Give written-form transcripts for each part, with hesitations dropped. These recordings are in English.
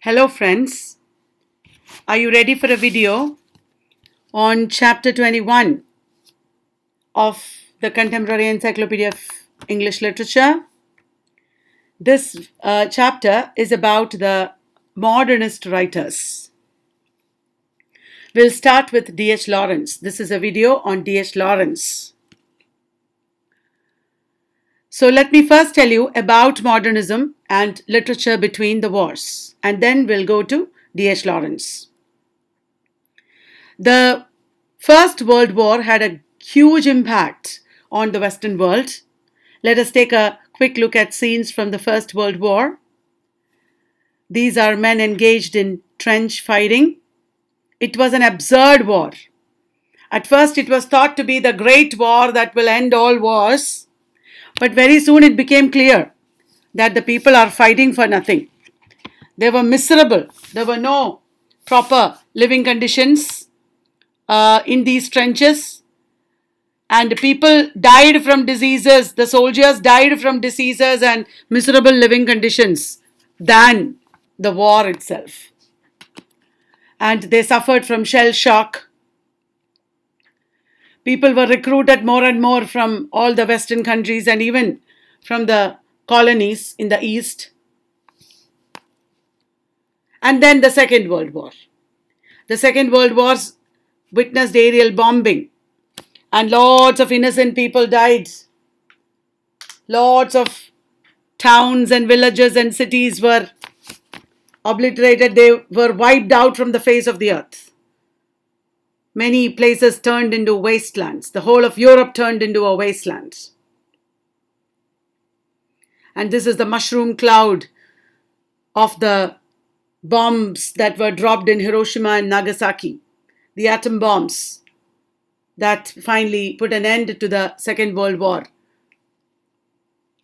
Hello friends, are you ready for a video on chapter 21 of the Contemporary Encyclopedia of English Literature? This chapter is about the modernist writers. We'll start with D.H.Lawrence. This is a video on D.H.Lawrence. So let me first tell you about modernism and literature between the wars, and then we'll go to D.H.Lawrence. The First World War had a huge impact on the Western world. Let us take a quick look at scenes from the First World War. These are men engaged in trench fighting. It was an absurd war. At first, it was thought to be the great war that will end all wars. But very soon it became clear that the people are fighting for nothing. They were miserable. There were no proper living conditions in these trenches. And people died from diseases. The soldiers died from diseases and miserable living conditions than the war itself. And they suffered from shell shock. People were recruited more and more from all the Western countries and even from the colonies in the East. And then the Second World War. The Second World War witnessed aerial bombing and lots of innocent people died. Lots of towns and villages and cities were obliterated. They were wiped out from the face of the earth. Many places turned into wastelands. The whole of Europe turned into a wasteland. And this is the mushroom cloud of the bombs that were dropped in Hiroshima and Nagasaki. The atom bombs that finally put an end to the Second World War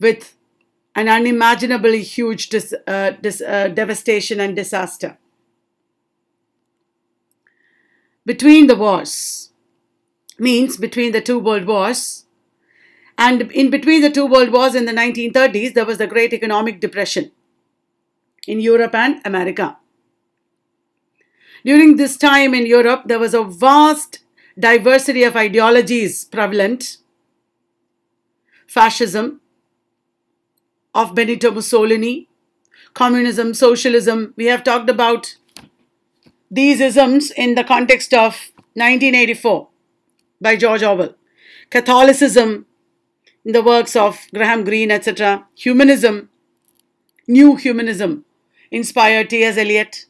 with an unimaginably huge devastation and disaster. Between the wars means between the two world wars, and in between the two world wars in the 1930s there was the Great Economic Depression in Europe and America. During this time in Europe there was a vast diversity of ideologies prevalent. Fascism of Benito Mussolini, communism, socialism. We have talked about these isms in the context of 1984 by George Orwell. Catholicism in the works of Graham Greene, etc. Humanism, new humanism inspired T.S. Eliot.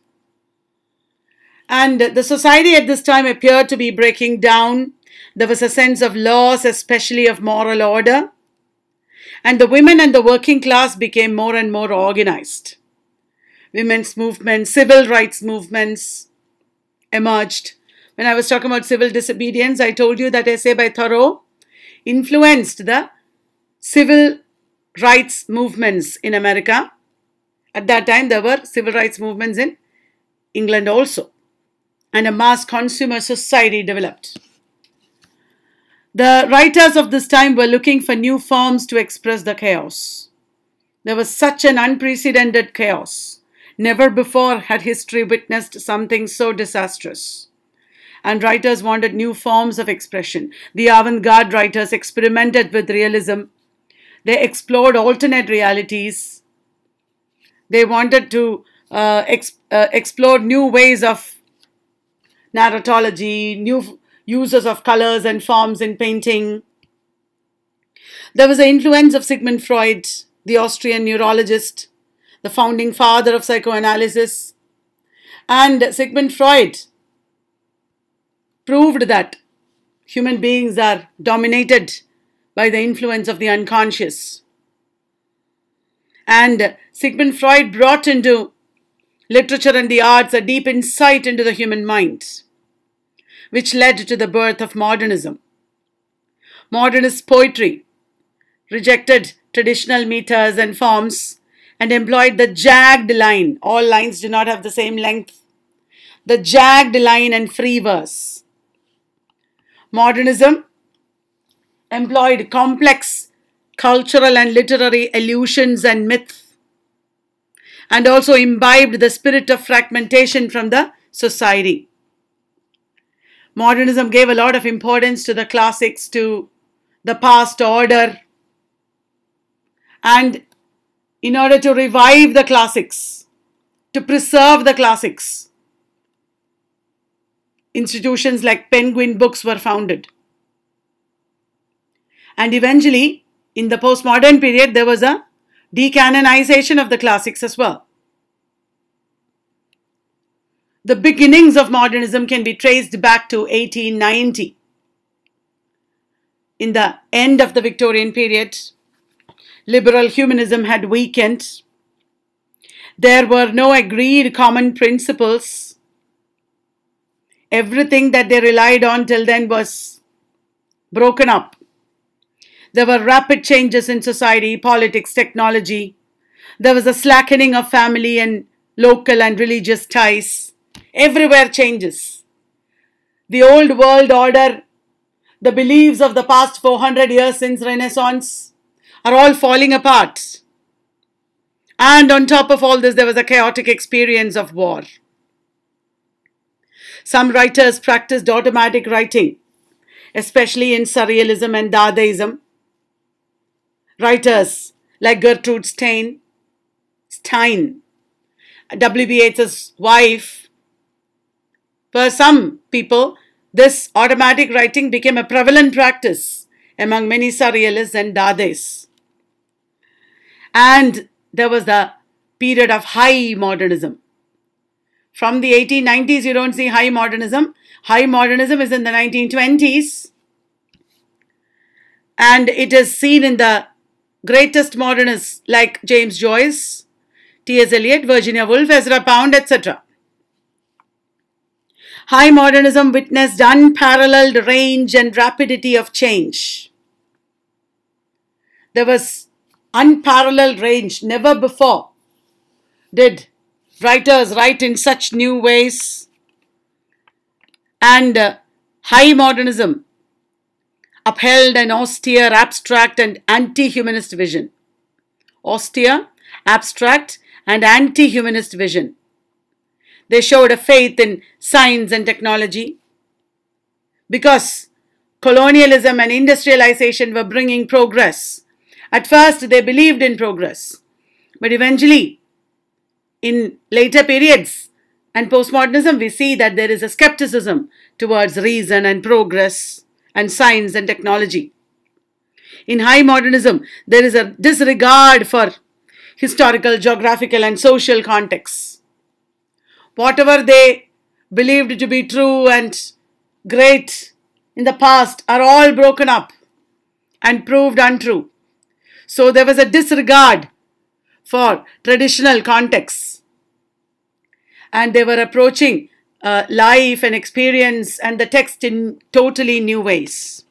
And the society at this time appeared to be breaking down. There was a sense of loss, especially of moral order. And the women and the working class became more and more organized. Women's movements, civil rights movements emerged. When I was talking about civil disobedience, I told you that essay by Thoreau influenced the civil rights movements in America. At that time, there were civil rights movements in England also. And a mass consumer society developed. The writers of this time were looking for new forms to express the chaos. There was such an unprecedented chaos. Never before had history witnessed something so disastrous. And writers wanted new forms of expression. The avant-garde writers experimented with realism. They explored alternate realities. They wanted to explore new ways of narratology, new uses of colors and forms in painting. There was the influence of Sigmund Freud, the Austrian neurologist, the founding father of psychoanalysis. And Sigmund Freud proved that human beings are dominated by the influence of the unconscious. And Sigmund Freud brought into literature and the arts a deep insight into the human mind, which led to the birth of modernism. Modernist poetry rejected traditional meters and forms and employed the jagged line. All lines do not have the same length. The jagged line and free verse. Modernism employed complex cultural and literary allusions and myth. and also imbibed the spirit of fragmentation from the society. Modernism gave a lot of importance to the classics, to the past order, and in order to revive the classics, to preserve the classics, institutions like Penguin Books were founded. And eventually, in the postmodern period, there was a decanonization of the classics as well. The beginnings of modernism can be traced back to 1890. In the end of the Victorian period, liberal humanism had weakened. There were no agreed common principles. Everything that they relied on till then was broken up. There were rapid changes in society, politics, technology. There was a slackening of family and local and religious ties. Everywhere changes. The old world order, the beliefs of the past 400 years since Renaissance are all falling apart. And on top of all this, there was a chaotic experience of war. Some writers practiced automatic writing, especially in Surrealism and Dadaism. Writers like Gertrude Stein, W.B. Yeats's wife. For some people, this automatic writing became a prevalent practice among many Surrealists and Dadais. And there was the period of high modernism. From the 1890s, you don't see high modernism. High modernism is in the 1920s. And it is seen in the greatest modernists like James Joyce, T.S. Eliot, Virginia Woolf, Ezra Pound, etc. High modernism witnessed unparalleled range and rapidity of change. There was unparalleled range. Never before did writers write in such new ways. And high modernism upheld an austere, abstract and anti-humanist vision. Austere, abstract and anti-humanist vision. They showed a faith in science and technology because colonialism and industrialization were bringing progress. At first, they believed in progress, but eventually, in later periods and postmodernism, we see that there is a skepticism towards reason and progress and science and technology. In high modernism, there is a disregard for historical, geographical and social contexts. Whatever they believed to be true and great in the past are all broken up and proved untrue. So there was a disregard for traditional contexts. And they were approaching life and experience and the text in totally new ways.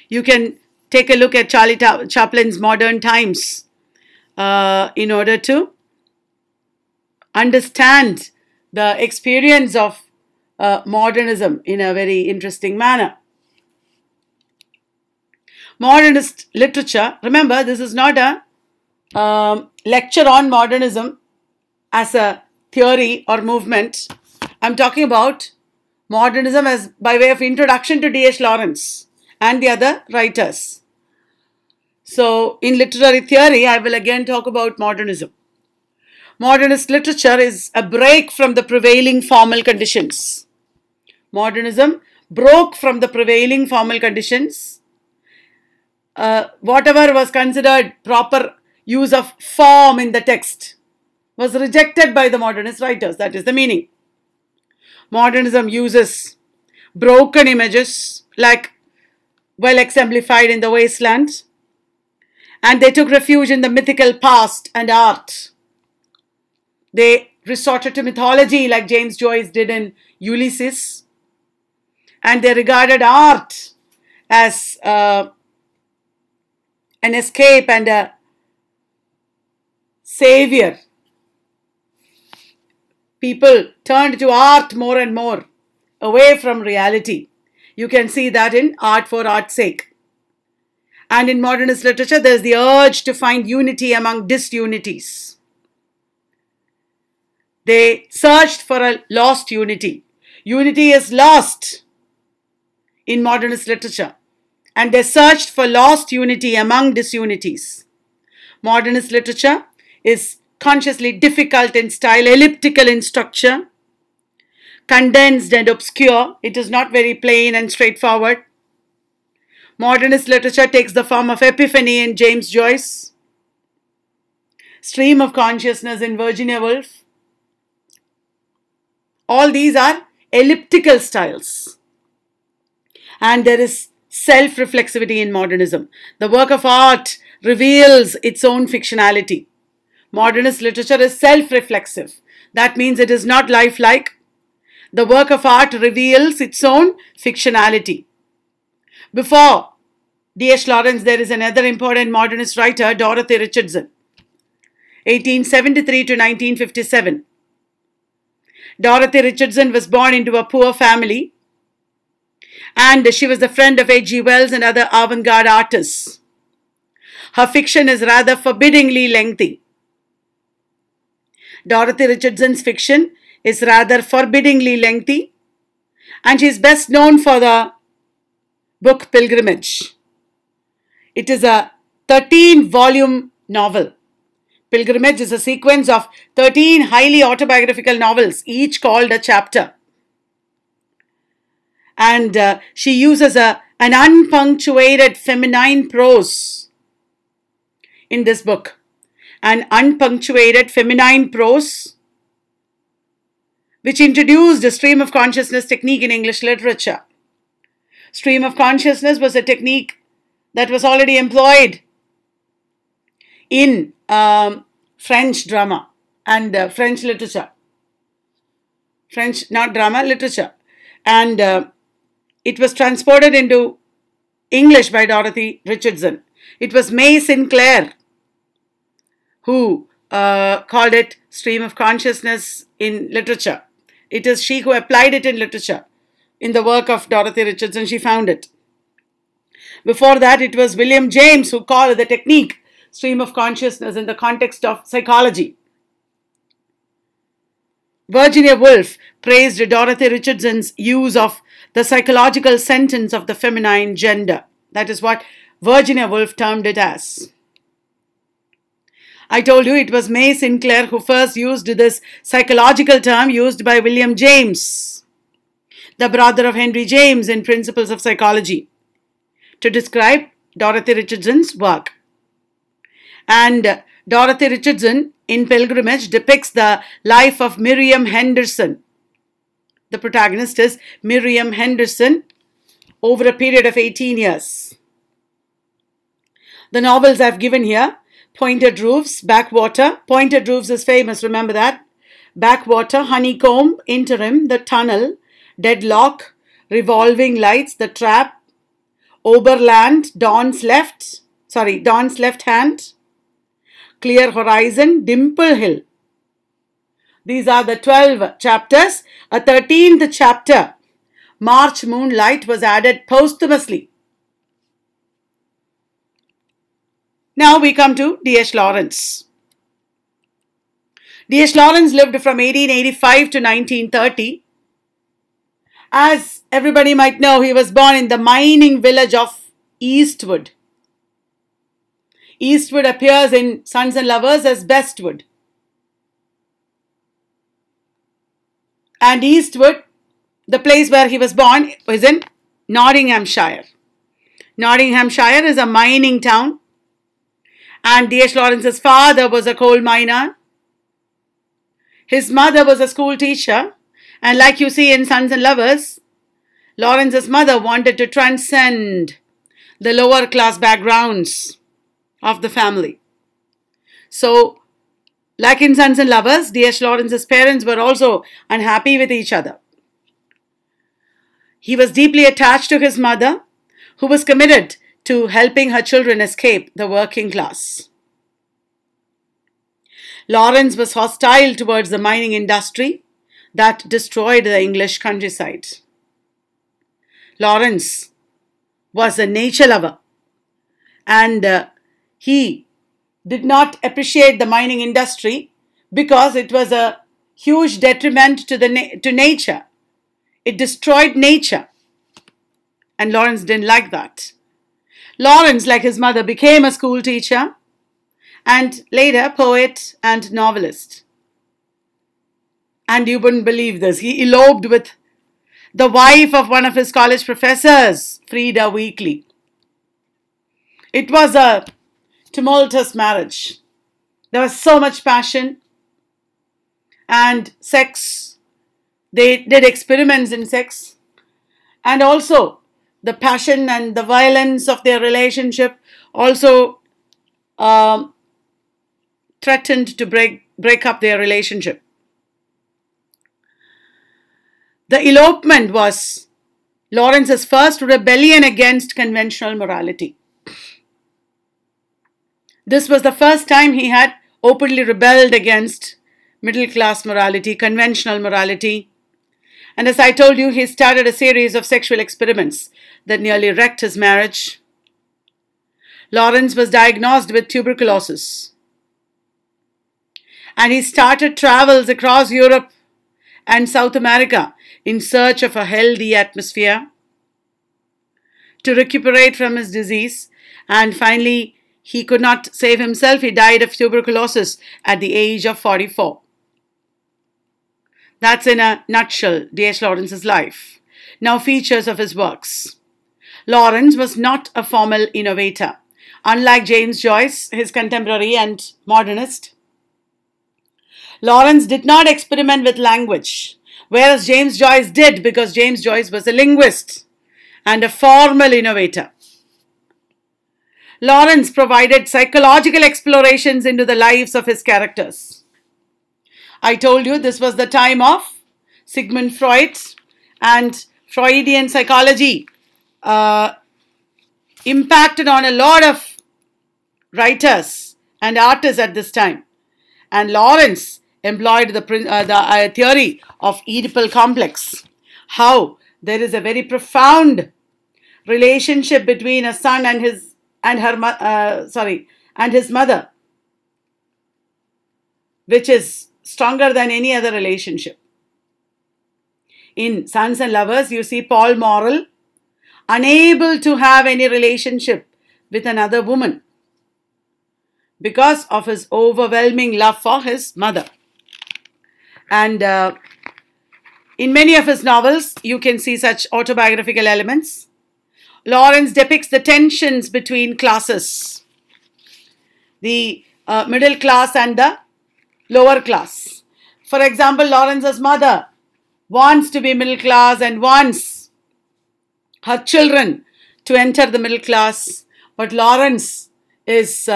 You can take a look at Charlie Chaplin's Modern Times in order to understand the experience of modernism in a very interesting manner. Modernist literature, remember this is not a lecture on modernism as a theory or movement. I'm talking about modernism as by way of introduction to D.H.Lawrence and the other writers. So in literary theory, I will again talk about modernism. Modernist literature is a break from the prevailing formal conditions. Modernism broke from the prevailing formal conditions. Whatever was considered proper use of form in the text was rejected by the modernist writers. That is the meaning. Modernism uses broken images like well exemplified in The Wasteland, and they took refuge in the mythical past and art. They resorted to mythology like James Joyce did in Ulysses, and they regarded art as an escape and a savior. People turned to art more and more, away from reality. You can see that in Art for Art's Sake. And in modernist literature, there is the urge to find unity among disunities. They searched for a lost unity. Unity is lost in modernist literature, and they searched for lost unity among disunities. Modernist literature is consciously difficult in style, elliptical in structure, condensed and obscure. It is not very plain and straightforward. Modernist literature takes the form of epiphany in James Joyce, stream of consciousness in Virginia Woolf. All these are elliptical styles. And there is self-reflexivity in modernism. The work of art reveals its own fictionality. Modernist literature is self-reflexive. That means it is not lifelike. The work of art reveals its own fictionality. Before D.H.Lawrence, there is another important modernist writer, Dorothy Richardson, 1873 to 1957. Dorothy Richardson was born into a poor family, and she was the friend of H.G. Wells and other avant-garde artists. Her fiction is rather forbiddingly lengthy. Dorothy Richardson's fiction is rather forbiddingly lengthy, and she is best known for the book Pilgrimage. It is a 13-volume novel. Pilgrimage is a sequence of 13 highly autobiographical novels, each called a chapter. And she uses an unpunctuated feminine prose in this book. An unpunctuated feminine prose which introduced a stream of consciousness technique in English literature. Stream of consciousness was a technique that was already employed in French drama and French literature. French, not drama, literature. And it was transported into English by Dorothy Richardson. It was May Sinclair who called it stream of consciousness in literature. It is she who applied it in literature. In the work of Dorothy Richardson, she found it. Before that, it was William James who called the technique stream of consciousness in the context of psychology. Virginia Woolf praised Dorothy Richardson's use of the psychological sentence of the feminine gender. That is what Virginia Woolf termed it as. I told you it was May Sinclair who first used this psychological term used by William James, the brother of Henry James in Principles of Psychology, to describe Dorothy Richardson's work. And Dorothy Richardson in Pilgrimage depicts the life of Miriam Henderson. The protagonist is Miriam Henderson over a period of 18 years. The novels I've given here: Pointed Roofs, Backwater. Pointed Roofs is famous, remember that. Backwater, Honeycomb, Interim, The Tunnel, Deadlock, Revolving Lights, The Trap, Oberland, Dawn's Left Hand, Clear Horizon, Dimple Hill. These are the 12 chapters. A 13th chapter, March Moonlight, was added posthumously. Now we come to D.H.Lawrence. D.H.Lawrence lived from 1885 to 1930. As everybody might know, he was born in the mining village of Eastwood. Eastwood appears in Sons and Lovers as Bestwood. And Eastwood, the place where he was born, was in Nottinghamshire. Nottinghamshire is a mining town. And D.H. Lawrence's father was a coal miner. His mother was a school teacher. And like you see in Sons and Lovers, Lawrence's mother wanted to transcend the lower class backgrounds of the family. So, like in Sons and Lovers, D.H. Lawrence's parents were also unhappy with each other. He was deeply attached to his mother, who was committed to helping her children escape the working class. Lawrence was hostile towards the mining industry that destroyed the English countryside. Lawrence was a nature lover, and he did not appreciate the mining industry because it was a huge detriment to nature. It destroyed nature. And Lawrence didn't like that. Lawrence, like his mother, became a school teacher and later poet and novelist. And you wouldn't believe this. He eloped with the wife of one of his college professors, Frida Weekly. It was a tumultuous marriage. There was so much passion and sex. They did experiments in sex. And also the passion and the violence of their relationship also threatened to break up their relationship. The elopement was Lawrence's first rebellion against conventional morality. This was the first time he had openly rebelled against middle class morality, conventional morality. And as I told you, he started a series of sexual experiments that nearly wrecked his marriage. Lawrence was diagnosed with tuberculosis. And he started travels across Europe and South America in search of a healthy atmosphere to recuperate from his disease. And finally, he could not save himself. He died of tuberculosis at the age of 44. That's in a nutshell D.H. Lawrence's life. Now, features of his works. Lawrence was not a formal innovator. Unlike James Joyce, his contemporary and modernist, Lawrence did not experiment with language, whereas James Joyce did, because James Joyce was a linguist and a formal innovator. Lawrence provided psychological explorations into the lives of his characters. I told you this was the time of Sigmund Freud, and Freudian psychology impacted on a lot of writers and artists at this time. And Lawrence employed the theory of Oedipal complex, how there is a very profound relationship between a son and his mother, which is stronger than any other relationship. In Sons and Lovers, you see Paul Morrell unable to have any relationship with another woman because of his overwhelming love for his mother. And in many of his novels, you can see such autobiographical elements. Lawrence depicts the tensions between classes, the middle class and the lower class. For example, Lawrence's mother wants to be middle class and wants her children to enter the middle class, but Lawrence is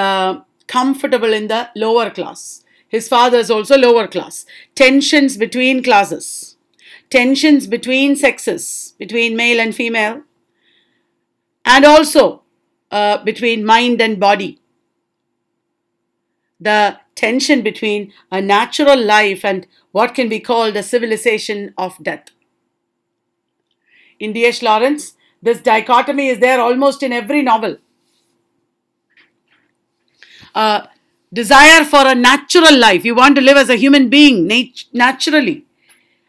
comfortable in the lower class. His father is also lower class. Tensions between classes, tensions between sexes, between male and female, and also between mind and body. The tension between a natural life and what can be called a civilization of death. In D.H. Lawrence, this dichotomy is there almost in every novel. Desire for a natural life. You want to live as a human being naturally.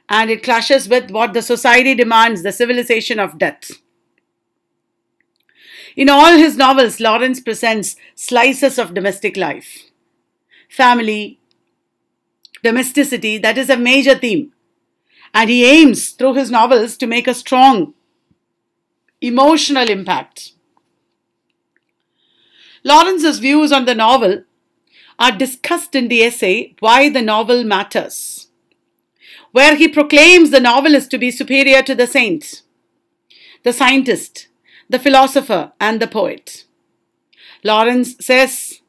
And it clashes with what the society demands, the civilization of death. In all his novels, Lawrence presents slices of domestic life. Family, domesticity, that is a major theme. And he aims through his novels to make a strong emotional impact. Lawrence's views on the novel are discussed in the essay Why the Novel Matters, where he proclaims the novelist to be superior to the saint, the scientist, the philosopher, and the poet. Lawrence says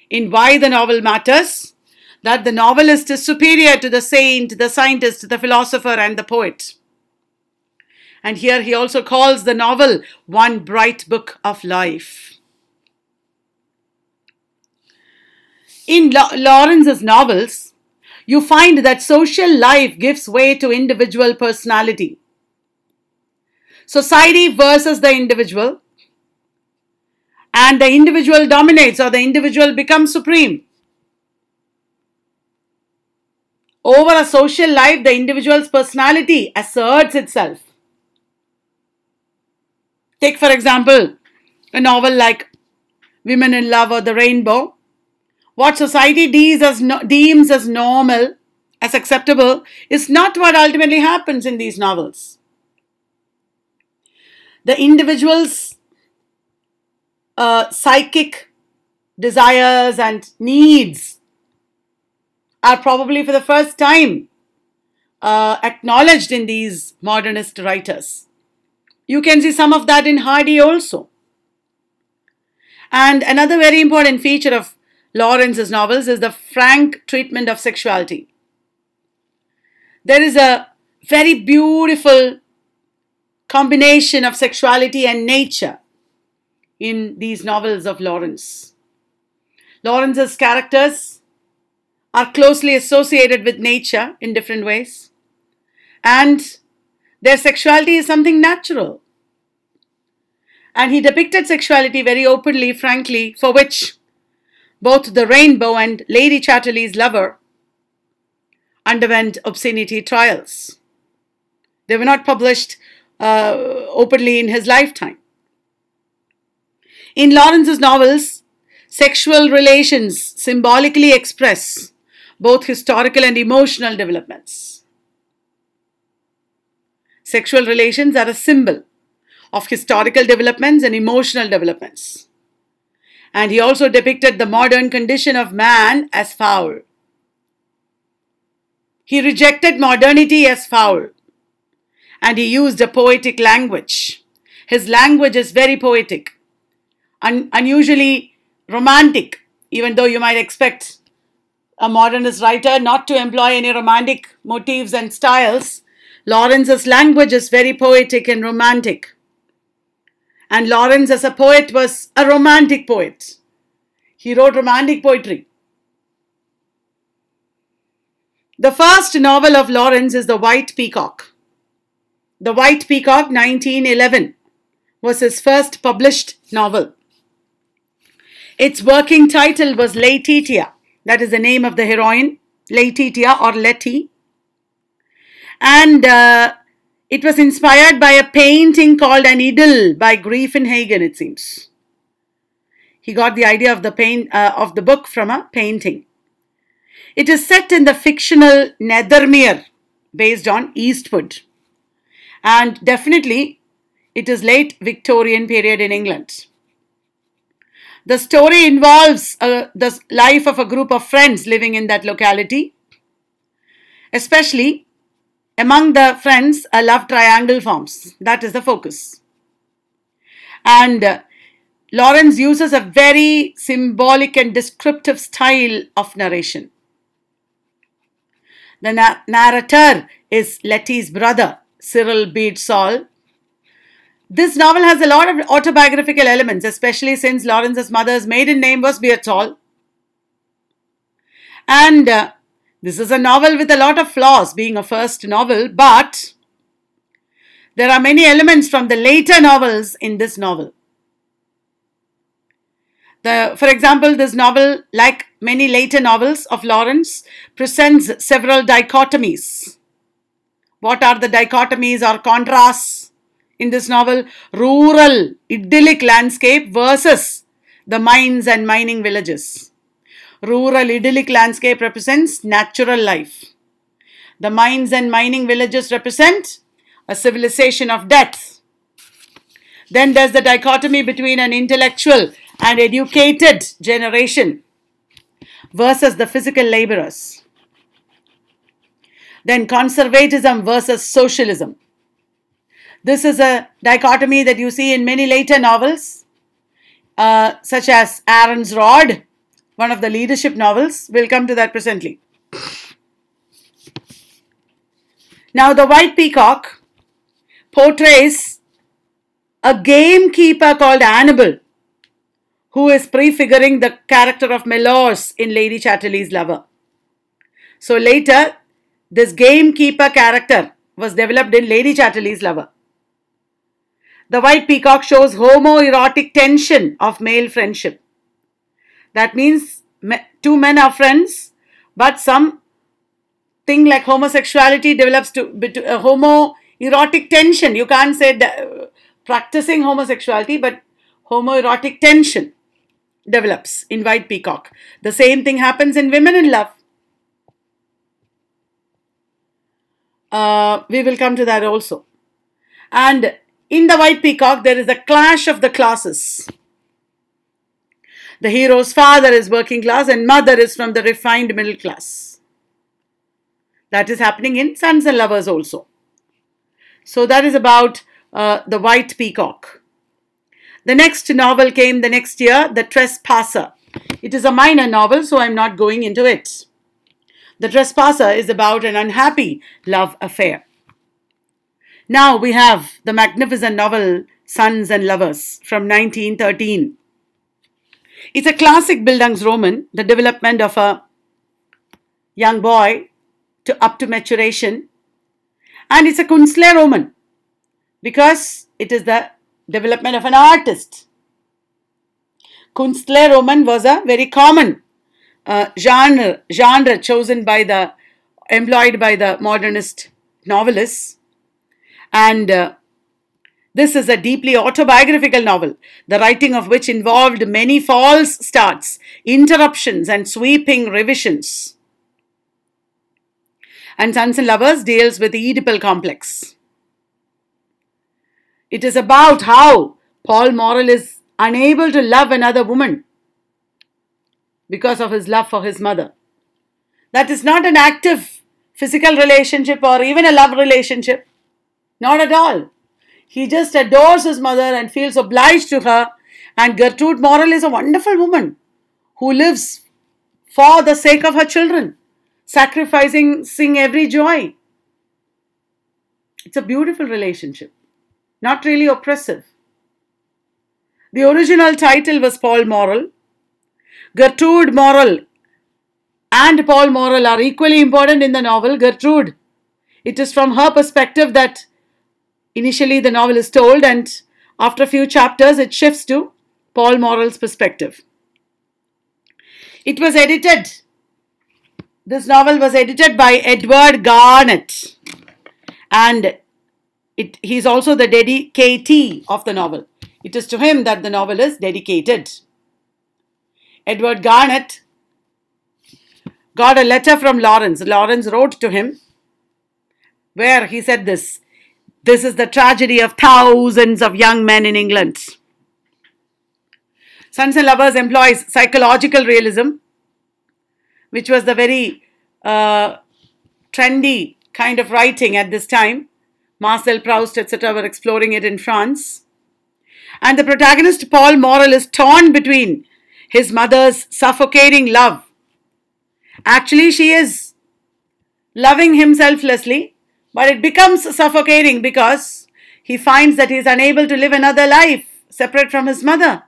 in Why the Novel Matters that the novelist is superior to the saint, the scientist, the philosopher, and the poet. And here he also calls the novel one bright book of life. In Lawrence's novels, you find that social life gives way to individual personality. Society versus the individual, and the individual dominates or the individual becomes supreme. Over a social life, the individual's personality asserts itself. Take, for example, a novel like Women in Love or The Rainbow. What society deems as normal, as acceptable, is not what ultimately happens in these novels. The individual's psychic desires and needs are probably for the first time acknowledged in these modernist writers. You can see some of that in Hardy also. And another very important feature of Lawrence's novels is the frank treatment of sexuality. There is a very beautiful combination of sexuality and nature in these novels of Lawrence. Lawrence's characters are closely associated with nature in different ways, and their sexuality is something natural. And he depicted sexuality very openly, frankly, for which both The Rainbow and Lady Chatterley's lover underwent obscenity trials. They were not published openly in his lifetime. In Lawrence's novels, sexual relations symbolically express both historical and emotional developments. Sexual relations are a symbol of historical developments and emotional developments. And he also depicted the modern condition of man as foul. He rejected modernity as foul, and he used a poetic language. His language is very poetic, unusually romantic, even though you might expect a modernist writer not to employ any romantic motifs and styles. Lawrence's language is very poetic and romantic. And Lawrence, as a poet, was a romantic poet. He wrote romantic poetry. The first novel of Lawrence is The White Peacock. The White Peacock, 1911, was his first published novel. Its working title was Laetitia. That is the name of the heroine, Laetitia or Letty. And it was inspired by a painting called An Idyll by Griefenhagen, it seems. He got the idea of the book from a painting. It is set in the fictional Nethermere, based on Eastwood. And definitely, it is late Victorian period in England. The story involves the life of a group of friends living in that locality. Especially, among the friends, a love triangle forms. That is the focus. And Lawrence uses a very symbolic and descriptive style of narration. The narrator is Letty's brother, Cyril Beardsall. This novel has a lot of autobiographical elements, especially since Lawrence's mother's maiden name was Beardsall. And this is a novel with a lot of flaws, being a first novel, but there are many elements from the later novels in this novel. For example, this novel, like many later novels of Lawrence, presents several dichotomies. What are the dichotomies or contrasts in this novel? Rural, idyllic landscape versus the mines and mining villages. Rural, idyllic landscape represents natural life. The mines and mining villages represent a civilization of death. Then there's the dichotomy between an intellectual and educated generation versus the physical laborers. Then conservatism versus socialism. This is a dichotomy that you see in many later novels, such as Aaron's Rod, one of the leadership novels. We'll come to that presently. Now, The White Peacock portrays a gamekeeper called Annabel, who is prefiguring the character of Melors in Lady Chatterley's lover. So later, this gamekeeper character was developed in Lady Chatterley's lover. The White Peacock shows homoerotic tension of male friendship. That means two men are friends, but something thing like homosexuality develops to a homoerotic tension. You can't say practicing homosexuality, but homoerotic tension develops in White Peacock. The same thing happens in Women in Love. We will come to that also. And in the White Peacock, there is a clash of the classes. The hero's father is working class and mother is from the refined middle class. That is happening in Sons and Lovers also. So that is about the White Peacock. The next novel came the next year, The Trespasser. It is a minor novel, so I'm not going into it. The Trespasser is about an unhappy love affair. Now we have the magnificent novel Sons and Lovers from 1913. It's a classic Bildungsroman, the development of a young boy up to maturation. And it's a Künstlerroman because it is the development of an artist. Künstlerroman was a very common genre employed by the modernist novelists. And this is a deeply autobiographical novel, the writing of which involved many false starts, interruptions, and sweeping revisions. And Sons and Lovers deals with the Oedipal complex. It is about how Paul Morrell is unable to love another woman because of his love for his mother. That is not an active physical relationship or even a love relationship. Not at all. He just adores his mother and feels obliged to her. And Gertrude Morrell is a wonderful woman who lives for the sake of her children, sacrificing every joy. It's a beautiful relationship, not really oppressive. The original title was Paul Morrell. Gertrude Morrell and Paul Morrell are equally important in the novel. Gertrude, it is from her perspective that initially the novel is told, and after a few chapters it shifts to Paul Morrell's perspective. It was edited. This novel was edited by Edward Garnett, and he's also the dedicatee of the novel. It is to him that the novel is dedicated. Edward Garnett got a letter from Lawrence. Lawrence wrote to him where he said this: "This is the tragedy of thousands of young men in England." Sons and Lovers employs psychological realism, which was the very trendy kind of writing at this time. Marcel Proust, etc. were exploring it in France. And the protagonist, Paul Morrell, is torn between his mother's suffocating love. Actually, she is loving him selflessly, but it becomes suffocating because he finds that he is unable to live another life separate from his mother.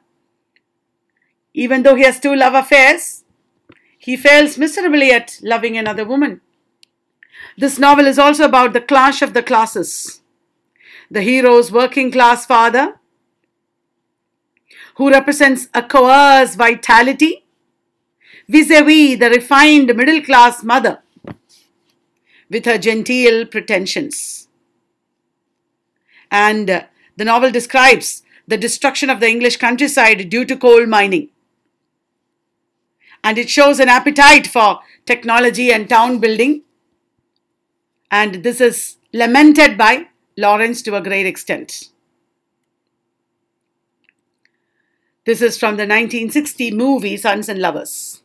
Even though he has two love affairs, he fails miserably at loving another woman. This novel is also about the clash of the classes. The hero's working class father, who represents a coerced vitality, vis-a-vis the refined middle class mother with her genteel pretensions. And the novel describes the destruction of the English countryside due to coal mining. And it shows an appetite for technology and town building. And this is lamented by Lawrence to a great extent. This is from the 1960 movie Sons and Lovers.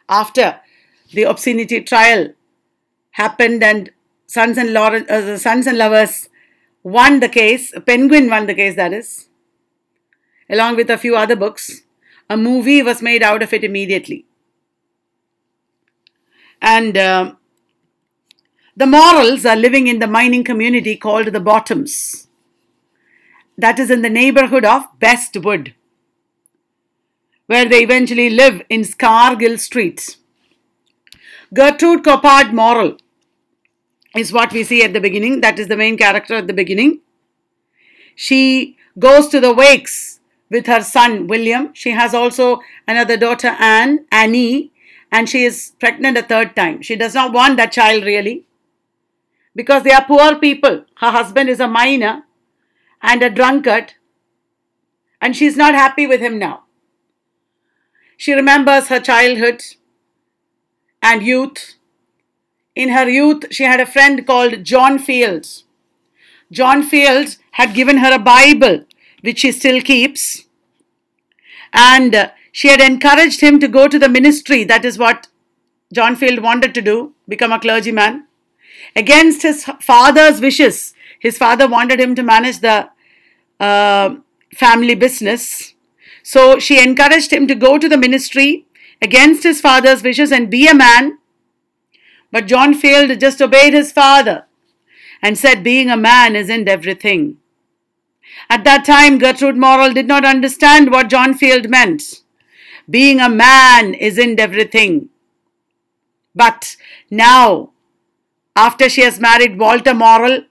After the obscenity trial happened and Sons and Lovers won the case, Penguin won the case, that is, along with a few other books, a movie was made out of it immediately. And the Morrells are living in the mining community called the Bottoms. That is in the neighborhood of Bestwood, where they eventually live in Scargill Street. Gertrude Coppard Morrell is what we see at the beginning. That is the main character at the beginning. She goes to the wakes with her son William. She has also another daughter Annie, and she is pregnant a third time. She does not want that child really, because they are poor people. Her husband is a miner and a drunkard, and she's not happy with him now. She remembers her childhood and youth. In her youth, she had a friend called John Fields. John Fields had given her a Bible, which she still keeps, and she had encouraged him to go to the ministry. That is what John Field wanted to do, become a clergyman. Against his father's wishes, his father wanted him to manage the family business. So she encouraged him to go to the ministry against his father's wishes and be a man. But John Field just obeyed his father and said being a man isn't everything. At that time, Gertrude Morrell did not understand what John Field meant. Being a man isn't everything. But now, after she has married Walter Morrell,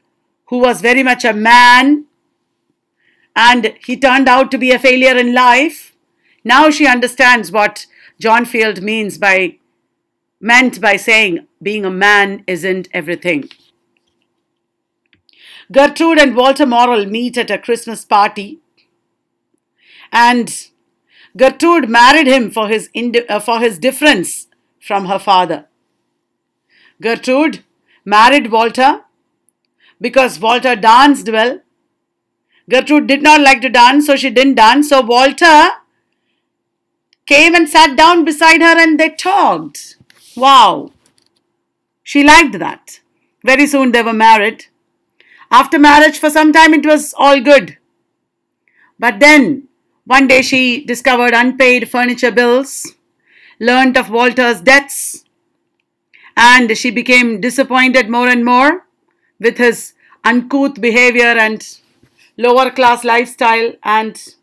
who was very much a man, and he turned out to be a failure in life, now she understands what John Field meant by saying being a man isn't everything. Gertrude and Walter Morrell meet at a Christmas party, and Gertrude married him for his difference from her father. Gertrude married Walter because Walter danced well. Gertrude did not like to dance, so she didn't dance. So Walter came and sat down beside her and they talked. Wow. She liked that. Very soon they were married. After marriage, for some time it was all good. But then, one day she discovered unpaid furniture bills, learnt of Walter's debts, and she became disappointed more and more with his uncouth behavior and lower class lifestyle and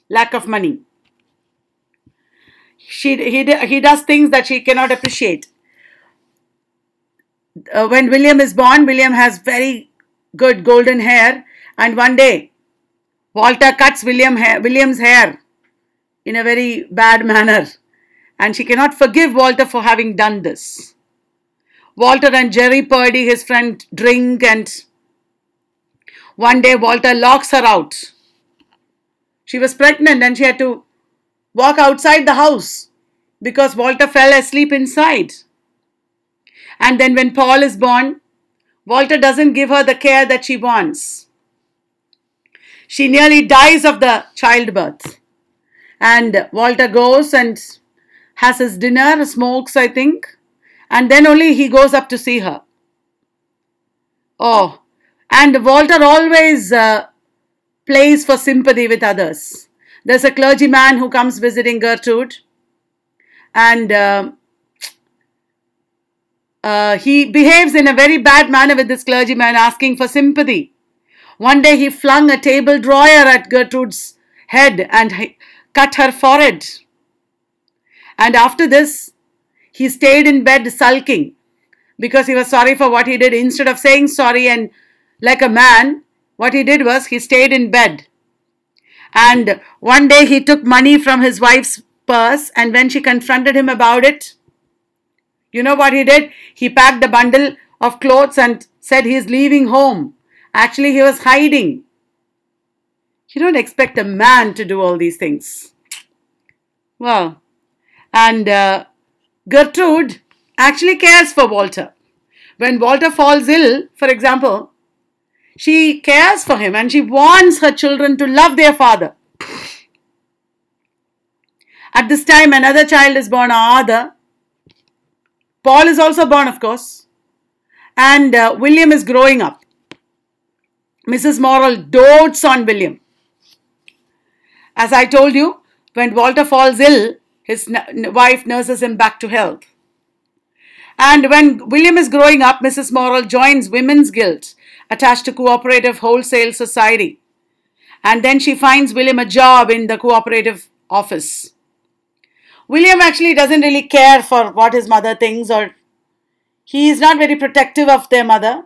lack of money. He does things that she cannot appreciate. When William is born, William has very good golden hair, and one day Walter cuts William's hair in a very bad manner, and she cannot forgive Walter for having done this. Walter and Jerry Purdy, his friend, drink, and one day Walter locks her out. She was pregnant and she had to walk outside the house because Walter fell asleep inside. And then when Paul is born, Walter doesn't give her the care that she wants. She nearly dies of the childbirth. And Walter goes and has his dinner, smokes, I think, and then only he goes up to see her. Oh, and Walter always plays for sympathy with others. There's a clergyman who comes visiting Gertrude, and he behaves in a very bad manner with this clergyman, asking for sympathy. One day he flung a table drawer at Gertrude's head and cut her forehead. And after this, he stayed in bed sulking because he was sorry for what he did. Instead of saying sorry and like a man, what he did was he stayed in bed. And one day he took money from his wife's purse, and when she confronted him about it, you know what he did? He packed a bundle of clothes and said he's leaving home. Actually, he was hiding. You don't expect a man to do all these things. Well, and Gertrude actually cares for Walter. When Walter falls ill, for example, she cares for him and she wants her children to love their father. At this time, another child is born, Arthur. Paul is also born, of course. And William is growing up. Mrs. Morrell dotes on William. As I told you, when Walter falls ill, his wife nurses him back to health. And when William is growing up, Mrs. Morrell joins Women's Guild, attached to Cooperative Wholesale Society. And then she finds William a job in the cooperative office. William actually doesn't really care for what his mother thinks, or he is not very protective of their mother,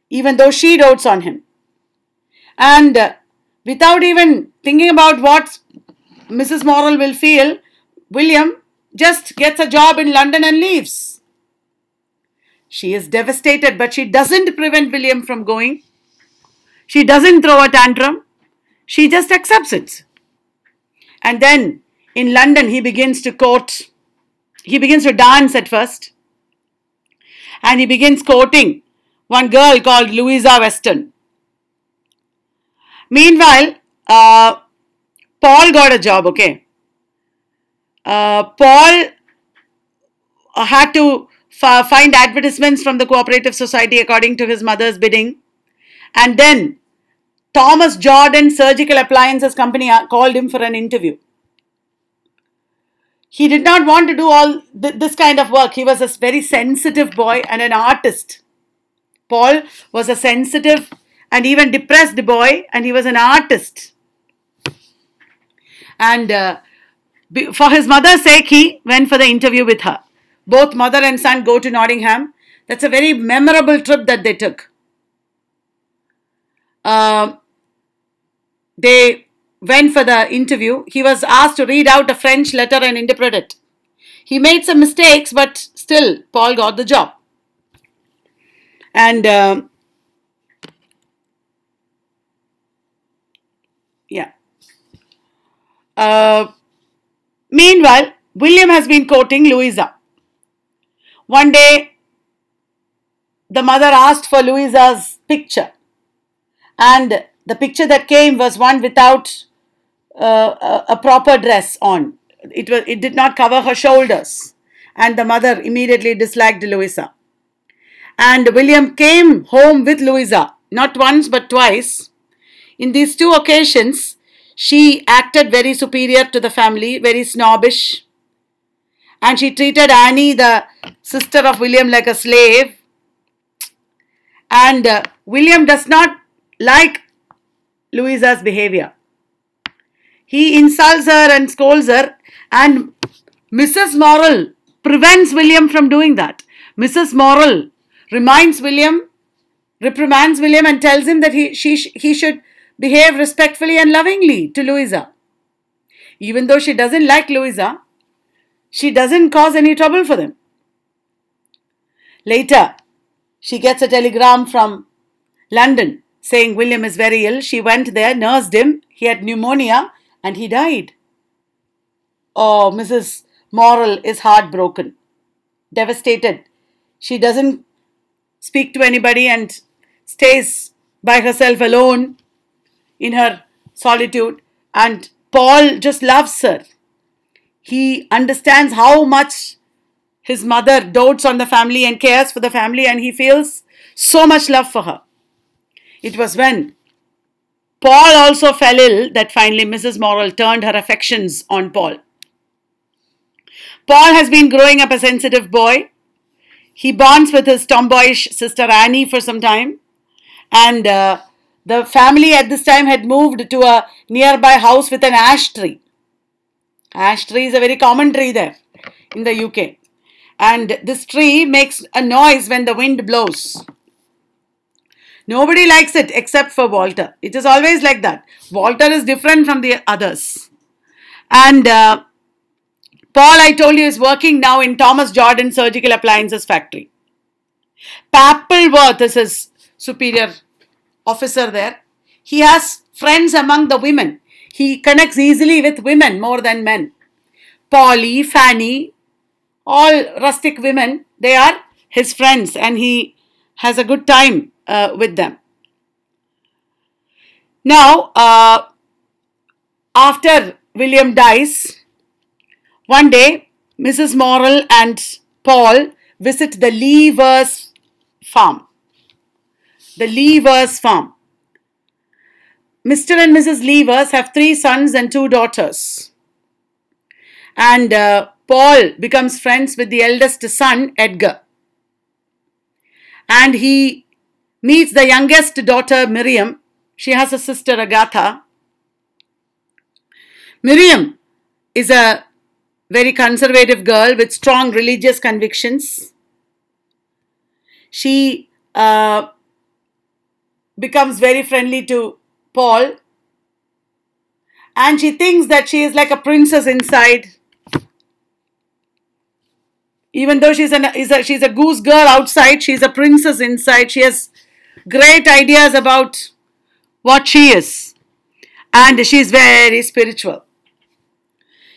even though she dotes on him. And without even thinking about what Mrs. Morrell will feel, William just gets a job in London and leaves. She is devastated, but she doesn't prevent William from going. She doesn't throw a tantrum. She just accepts it. And then in London, he begins to court. He begins to dance at first. And he begins courting one girl called Louisa Weston. Meanwhile, Paul got a job, okay. Paul had to find advertisements from the Cooperative Society according to his mother's bidding. And then Thomas Jordan Surgical Appliances Company called him for an interview. He did not want to do all this kind of work. He was a very sensitive boy and an artist. Paul was a sensitive and even depressed boy, and he was an artist. And for his mother's sake, he went for the interview with her. Both mother and son go to Nottingham. That's a very memorable trip that they took. They went for the interview. He was asked to read out a French letter and interpret it. He made some mistakes, but still, Paul got the job. And meanwhile, William has been courting Louisa. One day, the mother asked for Louisa's picture, and the picture that came was one without a proper dress on. It did not cover her shoulders, and the mother immediately disliked Louisa. And William came home with Louisa, not once but twice. In these two occasions, she acted very superior to the family, very snobbish, and she treated Annie, the sister of William, like a slave. And William does not like Louisa's behavior. He insults her and scolds her, and Mrs. Morrell prevents William from doing that. Mrs. Morrell reprimands William and tells him that he should behave respectfully and lovingly to Louisa. Even though she doesn't like Louisa, she doesn't cause any trouble for them. Later, she gets a telegram from London saying William is very ill. She went there, nursed him. He had pneumonia and he died. Oh, Mrs. Morrell is heartbroken, devastated. She doesn't speak to anybody and stays by herself alone in her solitude. And Paul just loves her. He understands how much his mother dotes on the family and cares for the family, and he feels so much love for her. It was when Paul also fell ill that finally Mrs. Morrell turned her affections on Paul. Paul has been growing up a sensitive boy. He bonds with his tomboyish sister Annie for some time, and the family at this time had moved to a nearby house with an ash tree. Ash tree is a very common tree there in the UK. And this tree makes a noise when the wind blows. Nobody likes it except for Walter. It is always like that. Walter is different from the others. And Paul, I told you, is working now in Thomas Jordan Surgical Appliances Factory. Pappleworth is his superior officer there. He has friends among the women. He connects easily with women more than men. Polly, Fanny, all rustic women, they are his friends, and he has a good time with them. Now, after William dies, one day Mrs. Morrell and Paul visit the Levers farm. The Levers farm. Mr. and Mrs. Levers have 3 sons and 2 daughters. And Paul becomes friends with the eldest son, Edgar. And he meets the youngest daughter, Miriam. She has a sister, Agatha. Miriam is a very conservative girl with strong religious convictions. She becomes very friendly to Paul, and she thinks that she is like a princess inside. Even though she's a goose girl outside, she's a princess inside. She has great ideas about what she is. And she's very spiritual.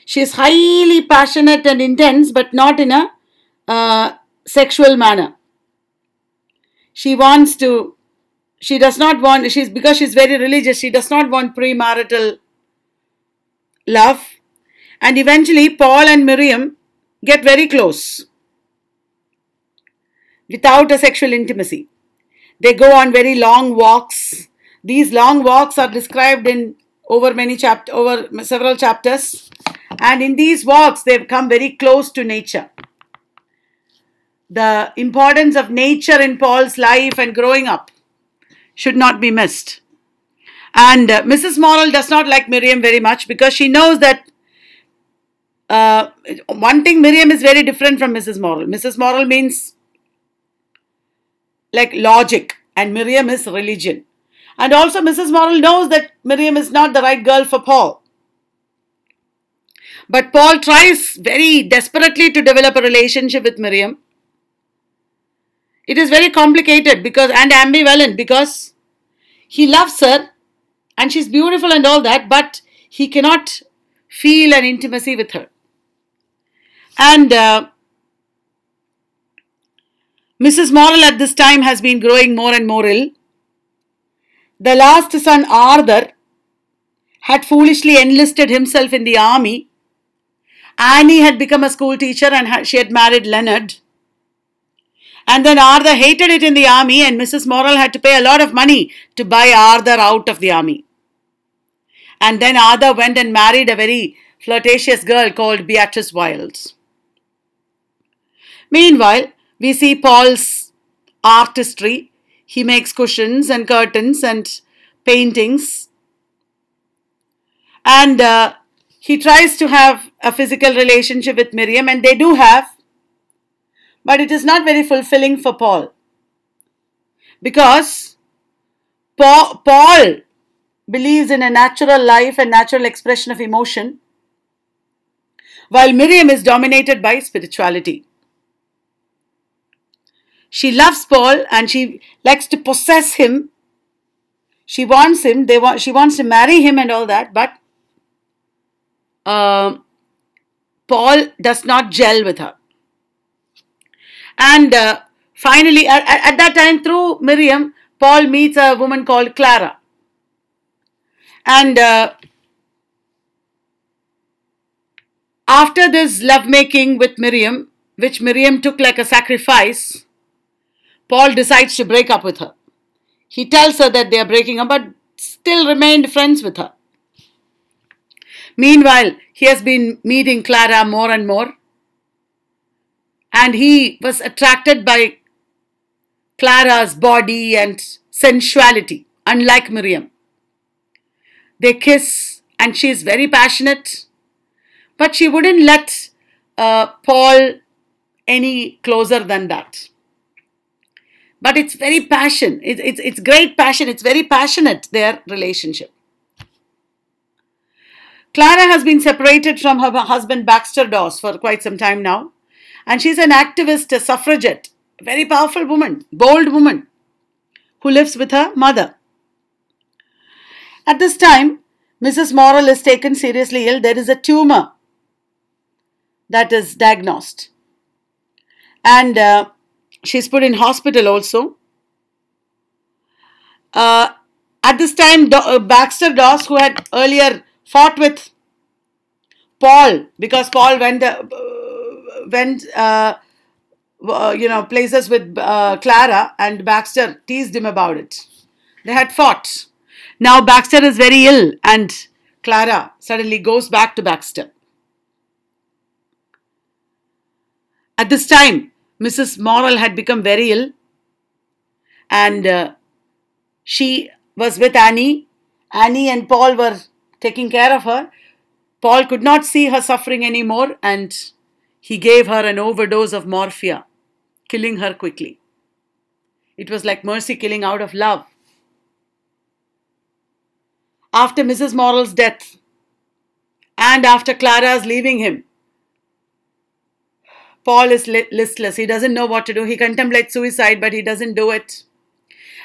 She's highly passionate and intense, but not in a sexual manner. She wants to, she does not want, because she's very religious, she does not want premarital love. And eventually, Paul and Miriam get very close without a sexual intimacy. They go on very long walks. These long walks are described in over several chapters. And in these walks, they've come very close to nature. The importance of nature in Paul's life and growing up should not be missed. And Mrs. Morrill does not like Miriam very much because she knows that one thing, Miriam is very different from Mrs. Morrill. Mrs. Morrill means like logic, and Miriam is religion. And also Mrs. Morrill knows that Miriam is not the right girl for Paul. But Paul tries very desperately to develop a relationship with Miriam. It is very complicated and ambivalent because he loves her and she's beautiful and all that, but he cannot feel an intimacy with her. And Mrs. Morrill at this time has been growing more and more ill. The last son, Arthur, had foolishly enlisted himself in the army. Annie had become a school teacher and she had married Leonard. And then Arthur hated it in the army, and Mrs. Morrill had to pay a lot of money to buy Arthur out of the army. And then Arthur went and married a very flirtatious girl called Beatrice Wilds. Meanwhile, we see Paul's artistry. He makes cushions and curtains and paintings. And he tries to have a physical relationship with Miriam, and they do have. But it is not very fulfilling for Paul. Because Paul believes in a natural life and natural expression of emotion, while Miriam is dominated by spirituality. She loves Paul and she likes to possess him. She wants him. She wants to marry him and all that. But Paul does not gel with her. And finally, at that time, through Miriam, Paul meets a woman called Clara. And after this lovemaking with Miriam, which Miriam took like a sacrifice, Paul decides to break up with her. He tells her that they are breaking up, but still remained friends with her. Meanwhile, he has been meeting Clara more and more. And he was attracted by Clara's body and sensuality, unlike Miriam. They kiss and she is very passionate, but she wouldn't let Paul any closer than that. But it's very passion. It's great passion. It's very passionate, their relationship. Clara has been separated from her husband Baxter Dawes for quite some time now. And she's an activist, a suffragette, a very powerful woman, bold woman, who lives with her mother. At this time, Mrs. Morrill is taken seriously ill. There is a tumor that is diagnosed. And she's put in hospital also. At this time, Baxter Dawes, who had earlier fought with Paul, because Paul went places with Clara, and Baxter teased him about it. They had fought. Now Baxter is very ill and Clara suddenly goes back to Baxter. At this time, Mrs. Morrill had become very ill and she was with Annie. Annie and Paul were taking care of her. Paul could not see her suffering anymore and he gave her an overdose of morphia, killing her quickly. It was like mercy killing out of love. After Mrs. Morrill's death and after Clara's leaving him, Paul is listless. He doesn't know what to do. He contemplates suicide, but he doesn't do it.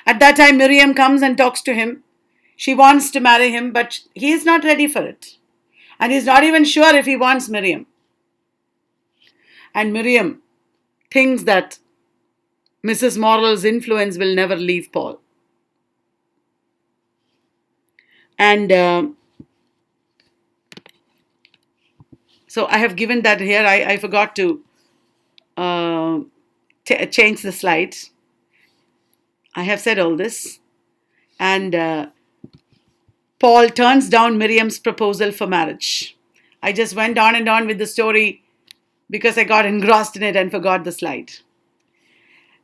At that time, Miriam comes and talks to him. She wants to marry him, but he is not ready for it. And he's not even sure if he wants Miriam. And Miriam thinks that Mrs. Morrel's influence will never leave Paul. And so I have given that here. I forgot to change the slides. I have said all this. And Paul turns down Miriam's proposal for marriage. I just went on and on with the story because I got engrossed in it and forgot the slide.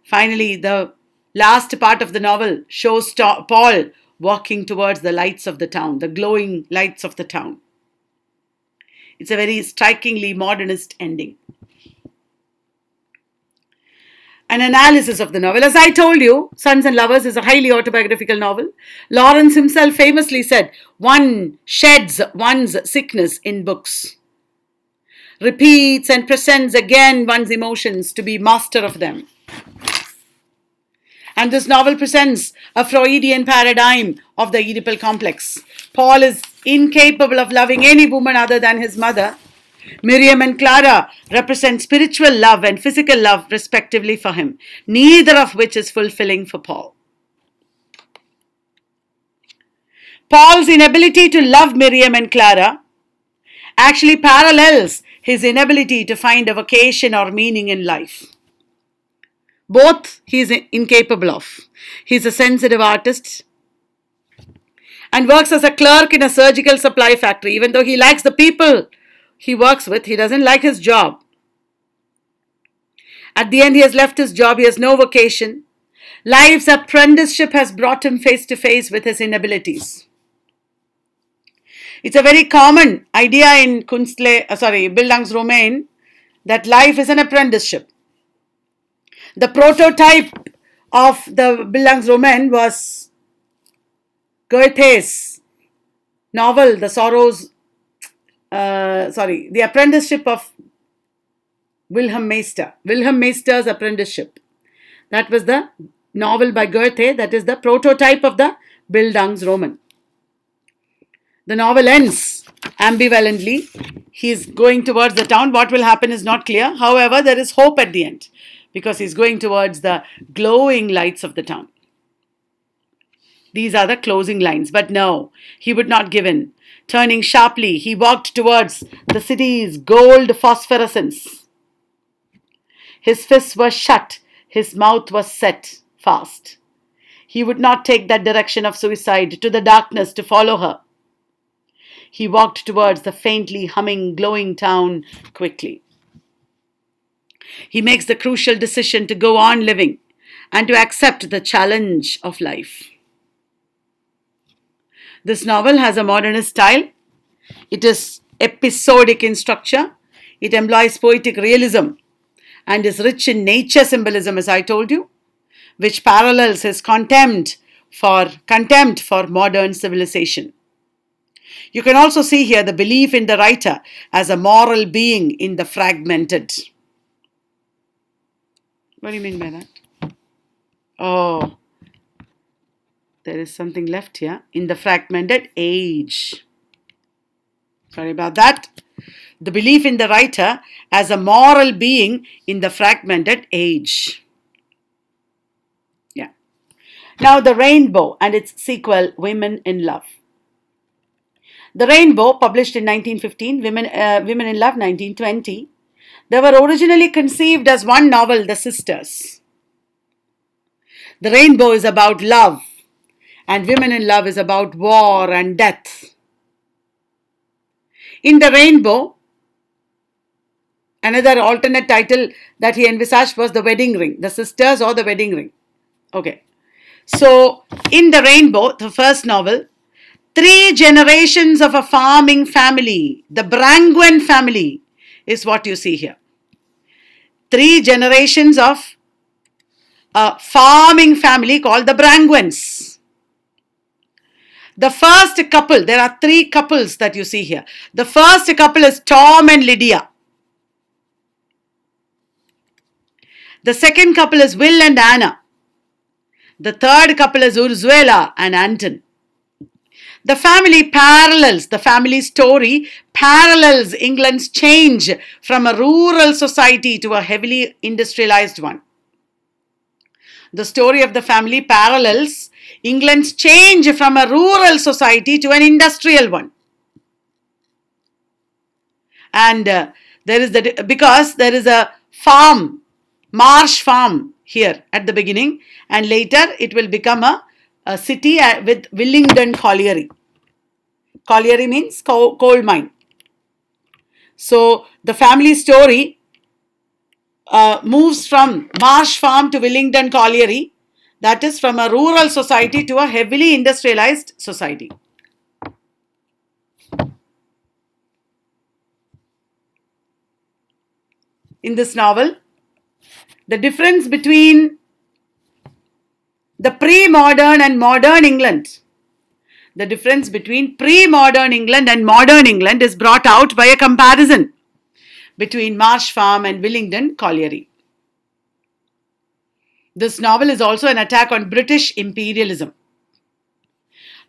Finally, the last part of the novel shows Paul walking towards the lights of the town, the glowing lights of the town. It's a very strikingly modernist ending. An analysis of the novel. As I told you, Sons and Lovers is a highly autobiographical novel. Lawrence himself famously said, "One sheds one's sickness in books, repeats and presents again one's emotions to be master of them." And this novel presents a Freudian paradigm of the Oedipal complex. Paul is incapable of loving any woman other than his mother. Miriam and Clara represent spiritual love and physical love respectively for him, neither of which is fulfilling for Paul. Paul's inability to love Miriam and Clara actually parallels his inability to find a vocation or meaning in life. Both he is incapable of. He is a sensitive artist and works as a clerk in a surgical supply factory. Even though he likes the people he works with, he doesn't like his job. At the end, he has left his job. He has no vocation. Life's apprenticeship has brought him face to face with his inabilities. It's a very common idea in Bildungsroman that life is an apprenticeship. The prototype of the Bildungsroman was Goethe's novel, The Apprenticeship of Wilhelm Meister. Wilhelm Meister's Apprenticeship. That was the novel by Goethe. That is the prototype of the Bildungsroman. The novel ends ambivalently. He is going towards the town. What will happen is not clear. However, there is hope at the end because he is going towards the glowing lights of the town. These are the closing lines. But no, he would not give in. Turning sharply, he walked towards the city's gold phosphorescence. His fists were shut. His mouth was set fast. He would not take that direction of suicide, to the darkness, to follow her. He walked towards the faintly humming, glowing town quickly. He makes the crucial decision to go on living and to accept the challenge of life. This novel has a modernist style. It is episodic in structure. It employs poetic realism and is rich in nature symbolism, as I told you, which parallels his contempt for modern civilization. You can also see here the belief in the writer as a moral being in the fragmented. What do you mean by that? Oh, there is something left here. In the fragmented age. Sorry about that. The belief in the writer as a moral being in the fragmented age. Yeah. Now, The Rainbow and its sequel, Women in Love. The Rainbow, published in 1915, Women in Love, 1920. They were originally conceived as one novel, The Sisters. The Rainbow is about love, and Women in Love is about war and death. In The Rainbow, another alternate title that he envisaged was The Wedding Ring, The Sisters or The Wedding Ring. Okay. So, in The Rainbow, the first novel, 3 generations of a farming family, the Brangwen family, is what you see here. 3 generations of a farming family called the Brangwens. The first couple, there are 3 couples that you see here. The first couple is Tom and Lydia. The second couple is Will and Anna. The third couple is Ursuela and Anton. The family story parallels England's change from a rural society to a heavily industrialized one. The story of the family parallels England's change from a rural society to an industrial one. And because there is a farm, marsh farm here at the beginning, and later it will become a city with Willingdon Colliery. Colliery means coal mine. So the family story moves from marsh farm to Willingdon Colliery, that is from a rural society to a heavily industrialized society. In this novel, the difference between the pre-modern and modern England, the difference between pre-modern England and modern England is brought out by a comparison between Marsh Farm and Willingdon Colliery. This novel is also an attack on British imperialism.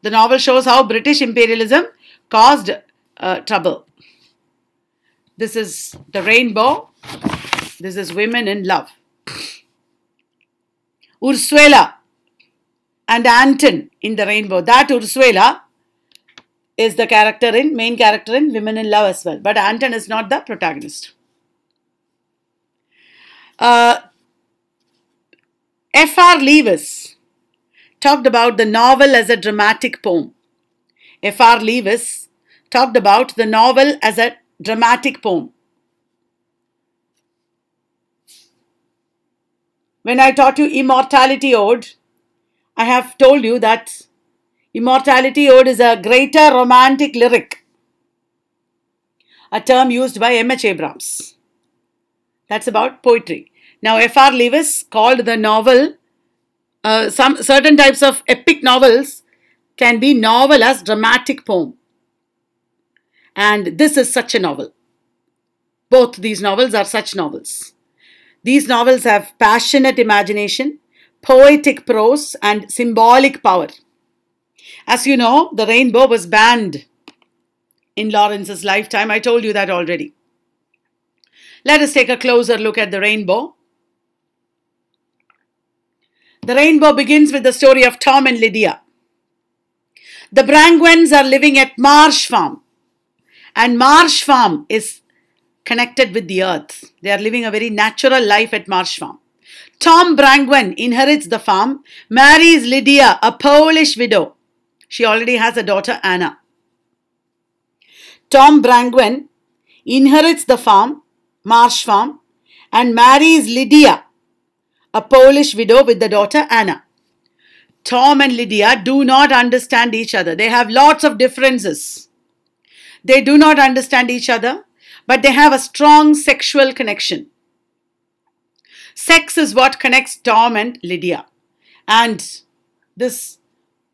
The novel shows how British imperialism caused trouble. This is the rainbow. This is women in love. Ursuela and Anton in the rainbow. That Ursuela is the main character in Women in Love as well. But Anton is not the protagonist. F.R. Lewis talked about the novel as a dramatic poem. F.R. Lewis talked about the novel as a dramatic poem. When I taught you Immortality Ode, I have told you that Immortality Ode is a greater romantic lyric, a term used by M.H. Abrams. That's about poetry. Now, F.R. Lewis called the novel, some certain types of epic novels can be novel as dramatic poem. And this is such a novel. Both these novels are such novels. These novels have passionate imagination, poetic prose, and symbolic power. As you know, the rainbow was banned in Lawrence's lifetime. I told you that already. Let us take a closer look at the rainbow. The rainbow begins with the story of Tom and Lydia. The Brangwens are living at Marsh Farm, and Marsh Farm is connected with the earth. They are living a very natural life at Marsh Farm. Tom Brangwen inherits the farm, marries Lydia, a Polish widow. She already has a daughter, Anna. Tom Brangwen inherits the farm, Marsh Farm, and marries Lydia, a Polish widow with the daughter, Anna. Tom and Lydia do not understand each other. They have lots of differences. They do not understand each other, but they have a strong sexual connection. Sex is what connects Tom and Lydia. And this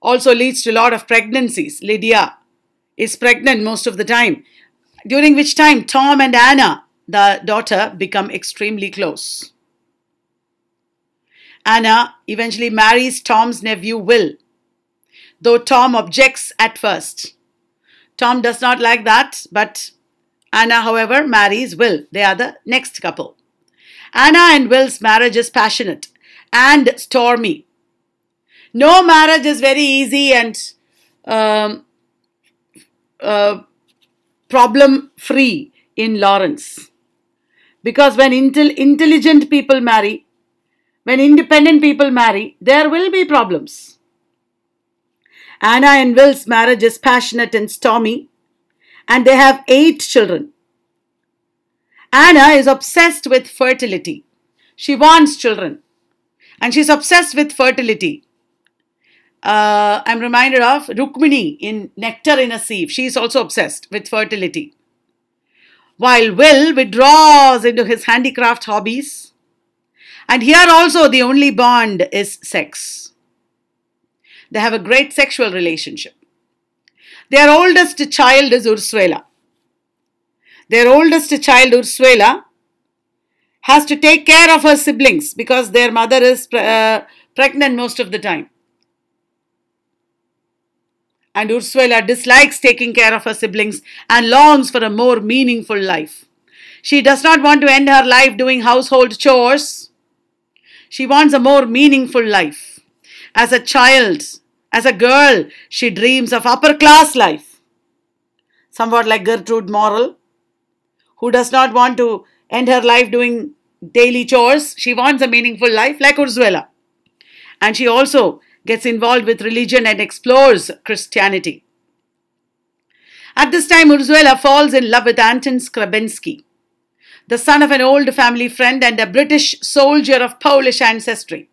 also leads to a lot of pregnancies. Lydia is pregnant most of the time, during which time Tom and Anna, the daughter, become extremely close. Anna eventually marries Tom's nephew Will, though Tom objects at first. Tom does not like that, but Anna, however, marries Will. They are the next couple. Anna and Will's marriage is passionate and stormy. No marriage is very easy and problem-free in Lawrence. Because when intelligent people marry, when independent people marry, there will be problems. Anna and Will's marriage is passionate and stormy, and they have 8 children. Anna is obsessed with fertility. She wants children, and she's obsessed with fertility. I'm reminded of Rukmini in Nectar in a Sieve. She is also obsessed with fertility. While Will withdraws into his handicraft hobbies, and here also the only bond is sex. They have a great sexual relationship. Their oldest child is Ursuela. Their oldest child, Ursuela, has to take care of her siblings because their mother is pregnant most of the time. And Ursula dislikes taking care of her siblings and longs for a more meaningful life. She does not want to end her life doing household chores. She wants a more meaningful life. As a child, as a girl, she dreams of upper class life. Somewhat like Gertrude Morrell, who does not want to end her life doing daily chores. She wants a meaningful life like Ursula. And she also gets involved with religion and explores Christianity. At this time, Ursula falls in love with Anton Skrabensky, the son of an old family friend and a British soldier of Polish ancestry.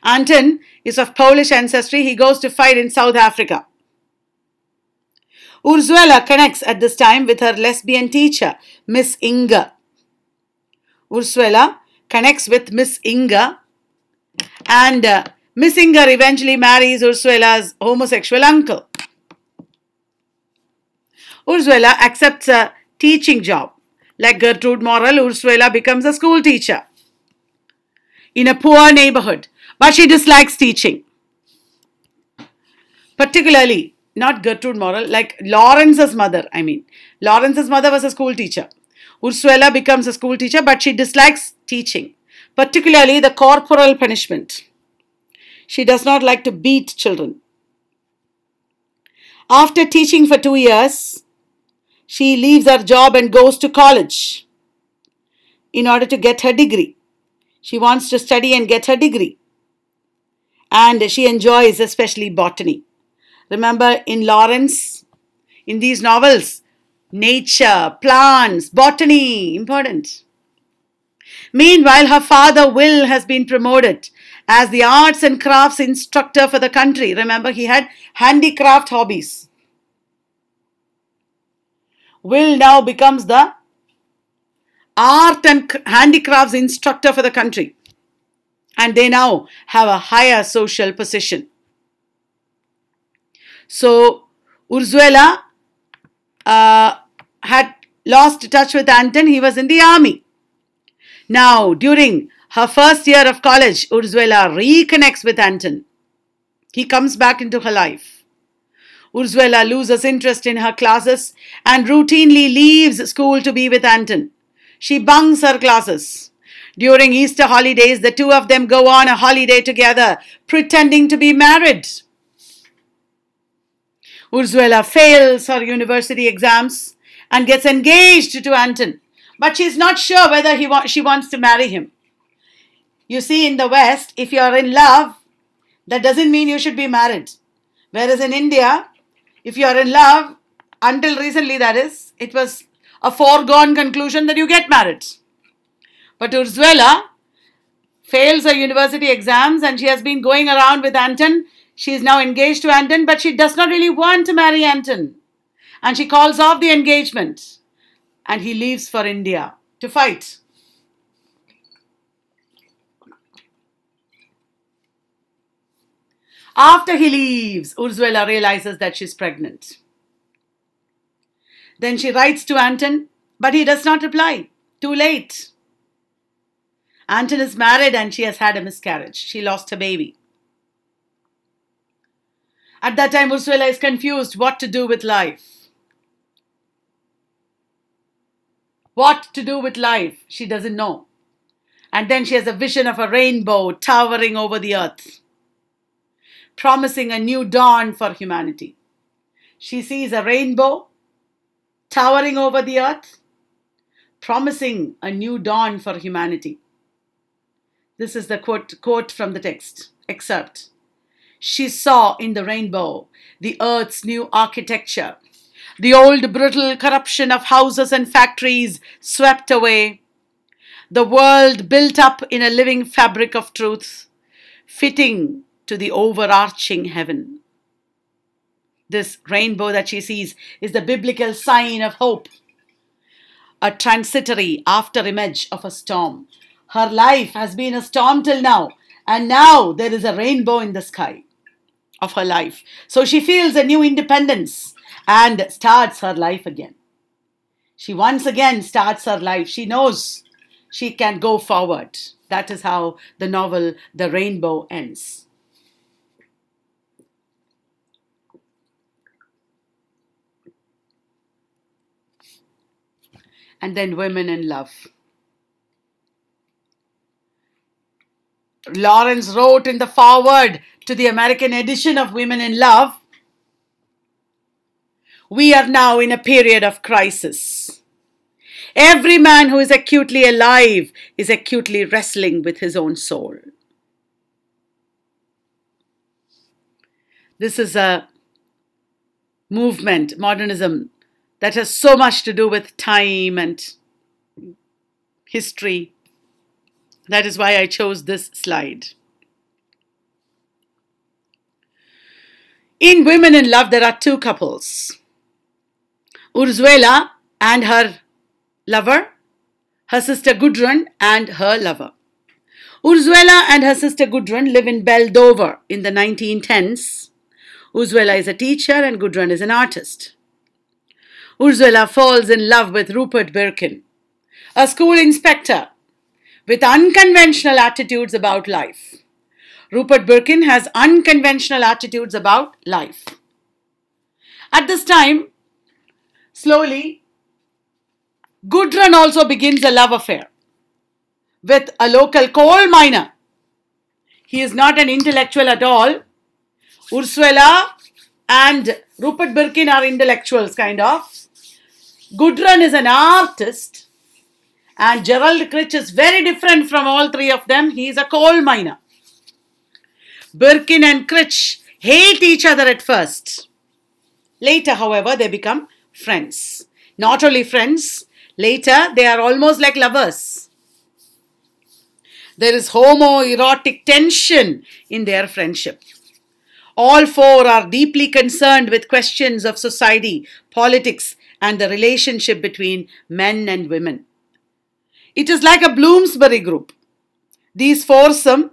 Anton is of Polish ancestry. He goes to fight in South Africa. Ursula connects at this time with her lesbian teacher, Miss Inga. Ursula connects with Miss Inga, and Miss Inga eventually marries Ursula's homosexual uncle. Ursula accepts a teaching job. Like Gertrude Morrell, Ursula becomes a school teacher in a poor neighborhood, but she dislikes teaching. Particularly, not Gertrude Morrell, like Lawrence's mother. Lawrence's mother was a school teacher. Ursula becomes a school teacher, but she dislikes teaching, particularly the corporal punishment. She does not like to beat children. After teaching for 2 years, she leaves her job and goes to college in order to get her degree. She wants to study and get her degree. And she enjoys especially botany. Remember in Lawrence, in these novels, nature, plants, botany, important. Meanwhile, her father Will has been promoted as the arts and crafts instructor for the country. Remember, he had handicraft hobbies. Will now becomes the art and handicrafts instructor for the country. And they now have a higher social position. So, Ursula had lost touch with Anton. He was in the army. Now, during her first year of college, Ursula reconnects with Anton. He comes back into her life. Ursula loses interest in her classes and routinely leaves school to be with Anton. She bunks her classes. During Easter holidays, the two of them go on a holiday together, pretending to be married. Ursula fails her university exams and gets engaged to Anton, but she's not sure whether she wants to marry him. You see, in the West, if you're in love, that doesn't mean you should be married. Whereas in India, if you are in love, until recently that is, it was a foregone conclusion that you get married. But Ursula fails her university exams and she has been going around with Anton. She is now engaged to Anton, but she does not really want to marry Anton. And she calls off the engagement. And he leaves for India to fight. After he leaves, Ursula realizes that she's pregnant. Then she writes to Anton, but he does not reply. Too late. Anton is married and she has had a miscarriage. She lost her baby. At that time, Ursula is confused what to do with life. What to do with life, she doesn't know. And then she has a vision of a rainbow towering over the earth, promising a new dawn for humanity. She sees a rainbow towering over the earth, promising a new dawn for humanity. This is the quote from the text, excerpt. She saw in the rainbow the earth's new architecture, the old brutal corruption of houses and factories swept away, the world built up in a living fabric of truth, fitting to the overarching heaven. This rainbow that she sees is the biblical sign of hope, a transitory after-image of a storm. Her life has been a storm till now, and now there is a rainbow in the sky of her life. So she feels a new independence and starts her life again. She once again starts her life. She knows she can go forward. That is how the novel The Rainbow ends. And then Women in Love. Lawrence wrote in the foreword to the American edition of Women in Love, "We are now in a period of crisis. Every man who is acutely alive is acutely wrestling with his own soul." This is a movement, modernism, that has so much to do with time and history. That is why I chose this slide. In Women in Love, there are two couples, Urzuela and her lover, her sister Gudrun and her lover. Urzuela and her sister Gudrun live in Beldover in the 1910s. Urzuela is a teacher and Gudrun is an artist. Urzuela falls in love with Rupert Birkin, a school inspector with unconventional attitudes about life. Rupert Birkin has unconventional attitudes about life. At this time, slowly, Gudrun also begins a love affair with a local coal miner. He is not an intellectual at all. Urzuela and Rupert Birkin are intellectuals, kind of. Gudrun is an artist, and Gerald Critch is very different from all three of them. He is a coal miner. Birkin and Critch hate each other at first. Later, however, they become friends. Not only friends, later they are almost like lovers. There is homoerotic tension in their friendship. All four are deeply concerned with questions of society, politics, and the relationship between men and women. It is like a Bloomsbury group. These foursome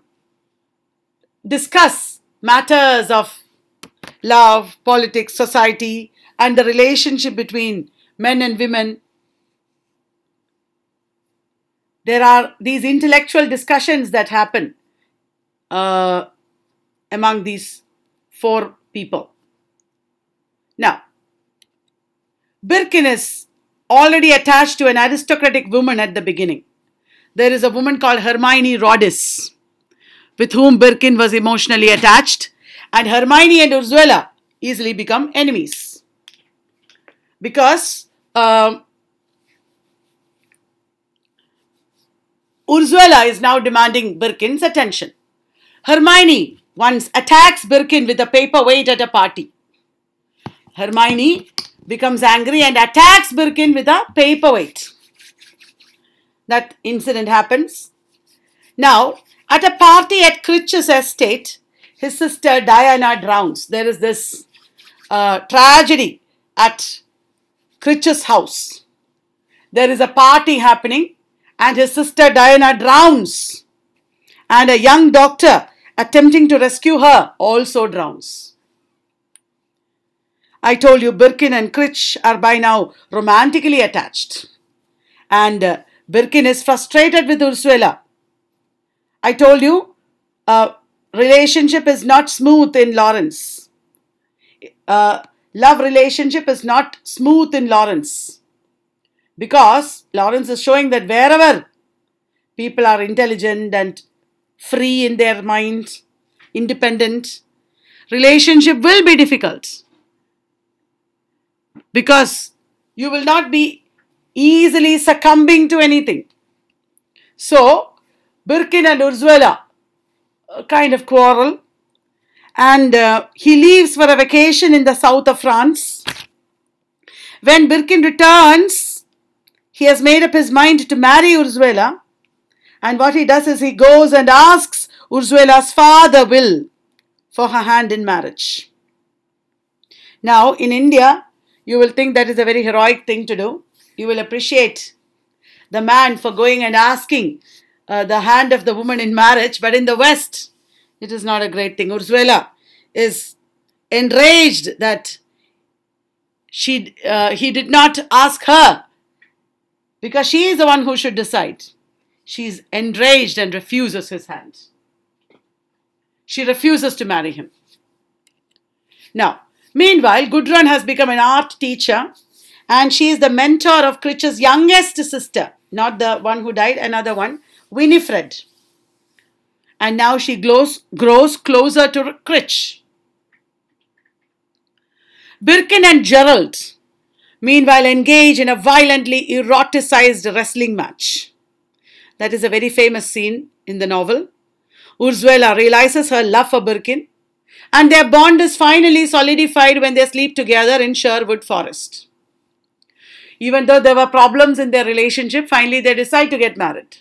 discuss matters of love, politics, society, and the relationship between men and women. There are these intellectual discussions that happen among these four people. Now, Birkin is already attached to an aristocratic woman at the beginning. There is a woman called Hermione Rodis, with whom Birkin was emotionally attached, and Hermione and Urzuela easily become enemies. Because Urzuela is now demanding Birkin's attention. Hermione once attacks Birkin with a paperweight at a party. Hermione becomes angry and attacks Birkin with a paperweight. That incident happens. Now, at a party at Critch's estate, his sister Diana drowns. There is this tragedy at Critch's house. There is a party happening and his sister Diana drowns. And a young doctor attempting to rescue her also drowns. I told you Birkin and Critch are by now romantically attached. And Birkin is frustrated with Urzuela. I told you relationship is not smooth in Lawrence. Love relationship is not smooth in Lawrence. Because Lawrence is showing that wherever people are intelligent and free in their minds, independent, relationship will be difficult. Because you will not be easily succumbing to anything. So, Birkin and Urzuela kind of quarrel, and he leaves for a vacation in the south of France. When Birkin returns, he has made up his mind to marry Urzuela, and what he does is he goes and asks Urzuela's father Will for her hand in marriage. Now, in India, you will think that is a very heroic thing to do. You will appreciate the man for going and asking the hand of the woman in marriage, but in the West, it is not a great thing. Urzuela is enraged that he did not ask her, because she is the one who should decide. She's enraged and refuses his hand. She refuses to marry him. Now, meanwhile, Gudrun has become an art teacher, and she is the mentor of Critch's youngest sister, not the one who died, another one, Winifred. And now she grows closer to Critch. Birkin and Gerald, meanwhile, engage in a violently eroticized wrestling match. That is a very famous scene in the novel. Ursula realizes her love for Birkin, and their bond is finally solidified when they sleep together in Sherwood Forest. Even though there were problems in their relationship, finally they decide to get married.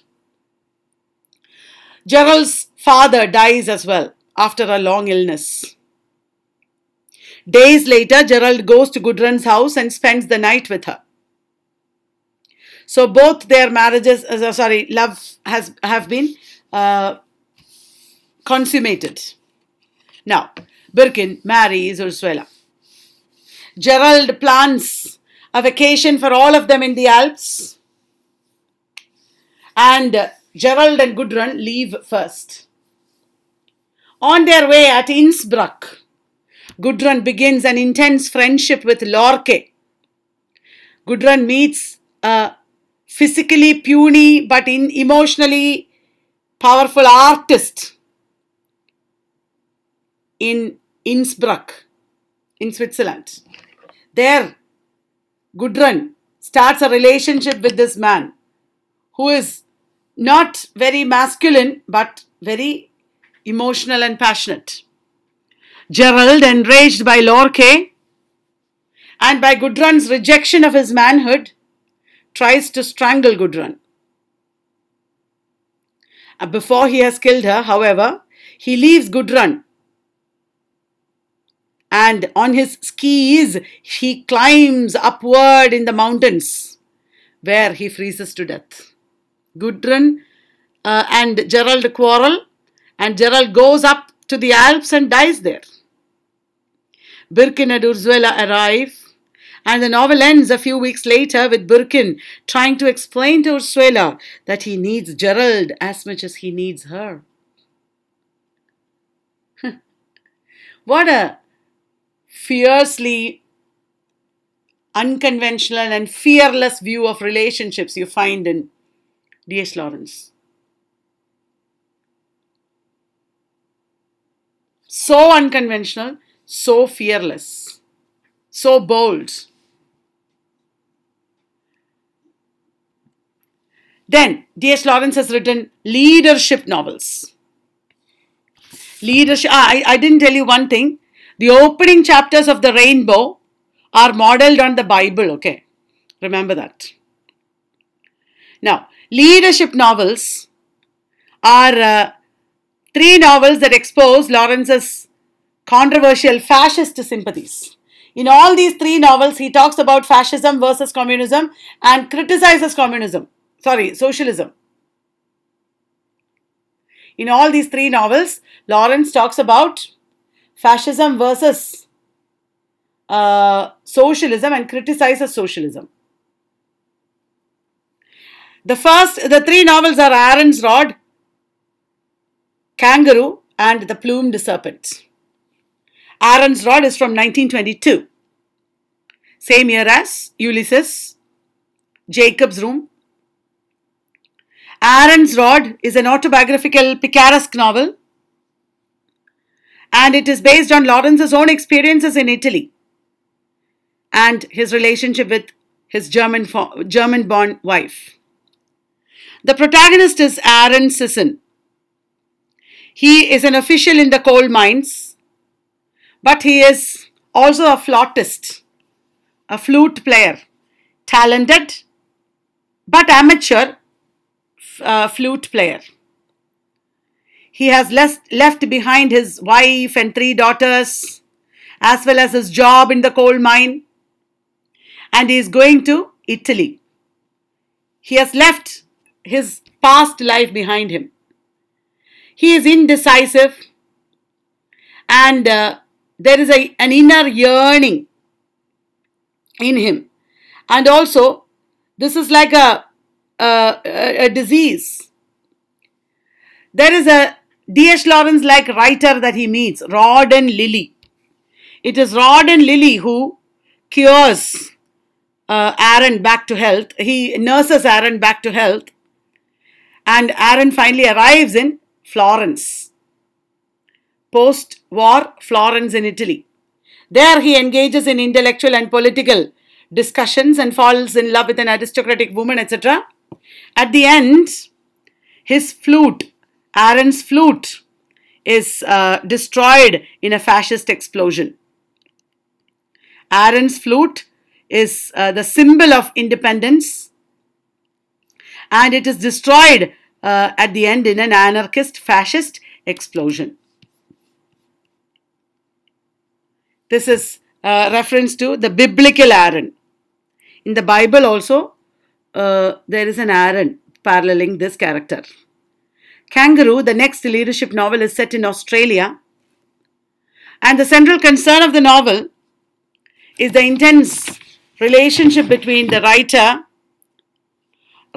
Gerald's father dies as well after a long illness. Days later, Gerald goes to Gudrun's house and spends the night with her. So both their marriages, love have been consummated. Now, Birkin marries Ursula. Gerald plans a vacation for all of them in the Alps. And Gerald and Gudrun leave first. On their way at Innsbruck, Gudrun begins an intense friendship with Lorke. Gudrun meets a physically puny but emotionally powerful artist in Innsbruck, in Switzerland. There, Gudrun starts a relationship with this man who is not very masculine but very emotional and passionate. Gerald, enraged by Lorke and by Gudrun's rejection of his manhood, tries to strangle Gudrun. Before he has killed her, however, he leaves Gudrun, and on his skis he climbs upward in the mountains, where he freezes to death. Gudrun and Gerald quarrel, and Gerald goes up to the Alps and dies there. Birkin and Ursula arrive, and the novel ends a few weeks later with Birkin trying to explain to Ursula that he needs Gerald as much as he needs her. What a fiercely unconventional and fearless view of relationships you find in D.H.Lawrence. So unconventional, so fearless, so bold. Then, D.H.Lawrence has written leadership novels. I didn't tell you one thing. The opening chapters of The Rainbow are modeled on the Bible, okay? Remember that. Now, leadership novels are three novels that expose Lawrence's controversial fascist sympathies. In all these three novels, he talks about fascism versus communism and criticizes socialism. In all these three novels, Lawrence talks about fascism versus socialism and criticizes socialism. The three novels are Aaron's Rod, Kangaroo, and The Plumed Serpent. Aaron's Rod is from 1922, same year as Ulysses, Jacob's Room. Aaron's Rod is an autobiographical picaresque novel, and it is based on Lawrence's own experiences in Italy and his relationship with his German-born wife. The protagonist is Aaron Sisson. He is an official in the coal mines, but he is also a flautist, a flute player, talented but amateur flute player. He has left behind his wife and 3 daughters, as well as his job in the coal mine, and he is going to Italy. He has left his past life behind him. He is indecisive, and there is an inner yearning in him. And also, this is like a disease There is a D.H.Lawrence like writer that he meets, Rod and Lily. It is Rod and Lily who cures Aaron back to health. He nurses Aaron back to health. And Aaron finally arrives in Florence. Post-war Florence in Italy. There he engages in intellectual and political discussions and falls in love with an aristocratic woman, etc. At the end, his flute, Aaron's flute, is destroyed in a fascist explosion. Aaron's flute is the symbol of independence, and it is destroyed at the end in an anarchist fascist explosion. This is reference to the biblical Aaron. In the Bible also, there is an Aaron paralleling this character. Kangaroo, the next leadership novel, is set in Australia, and the central concern of the novel is the intense relationship between the writer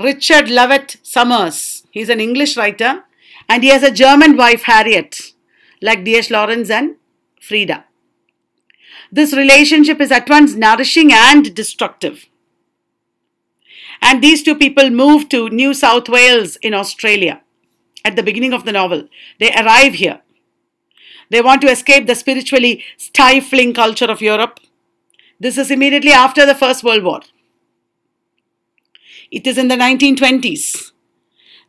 Richard Lovett Summers. He's an English writer, and he has a German wife, Harriet, like D.H. Lawrence and Frida. This relationship is at once nourishing and destructive. And these two people move to New South Wales in Australia at the beginning of the novel. They arrive here. They want to escape the spiritually stifling culture of Europe. This is immediately after the First World War. It is in the 1920s.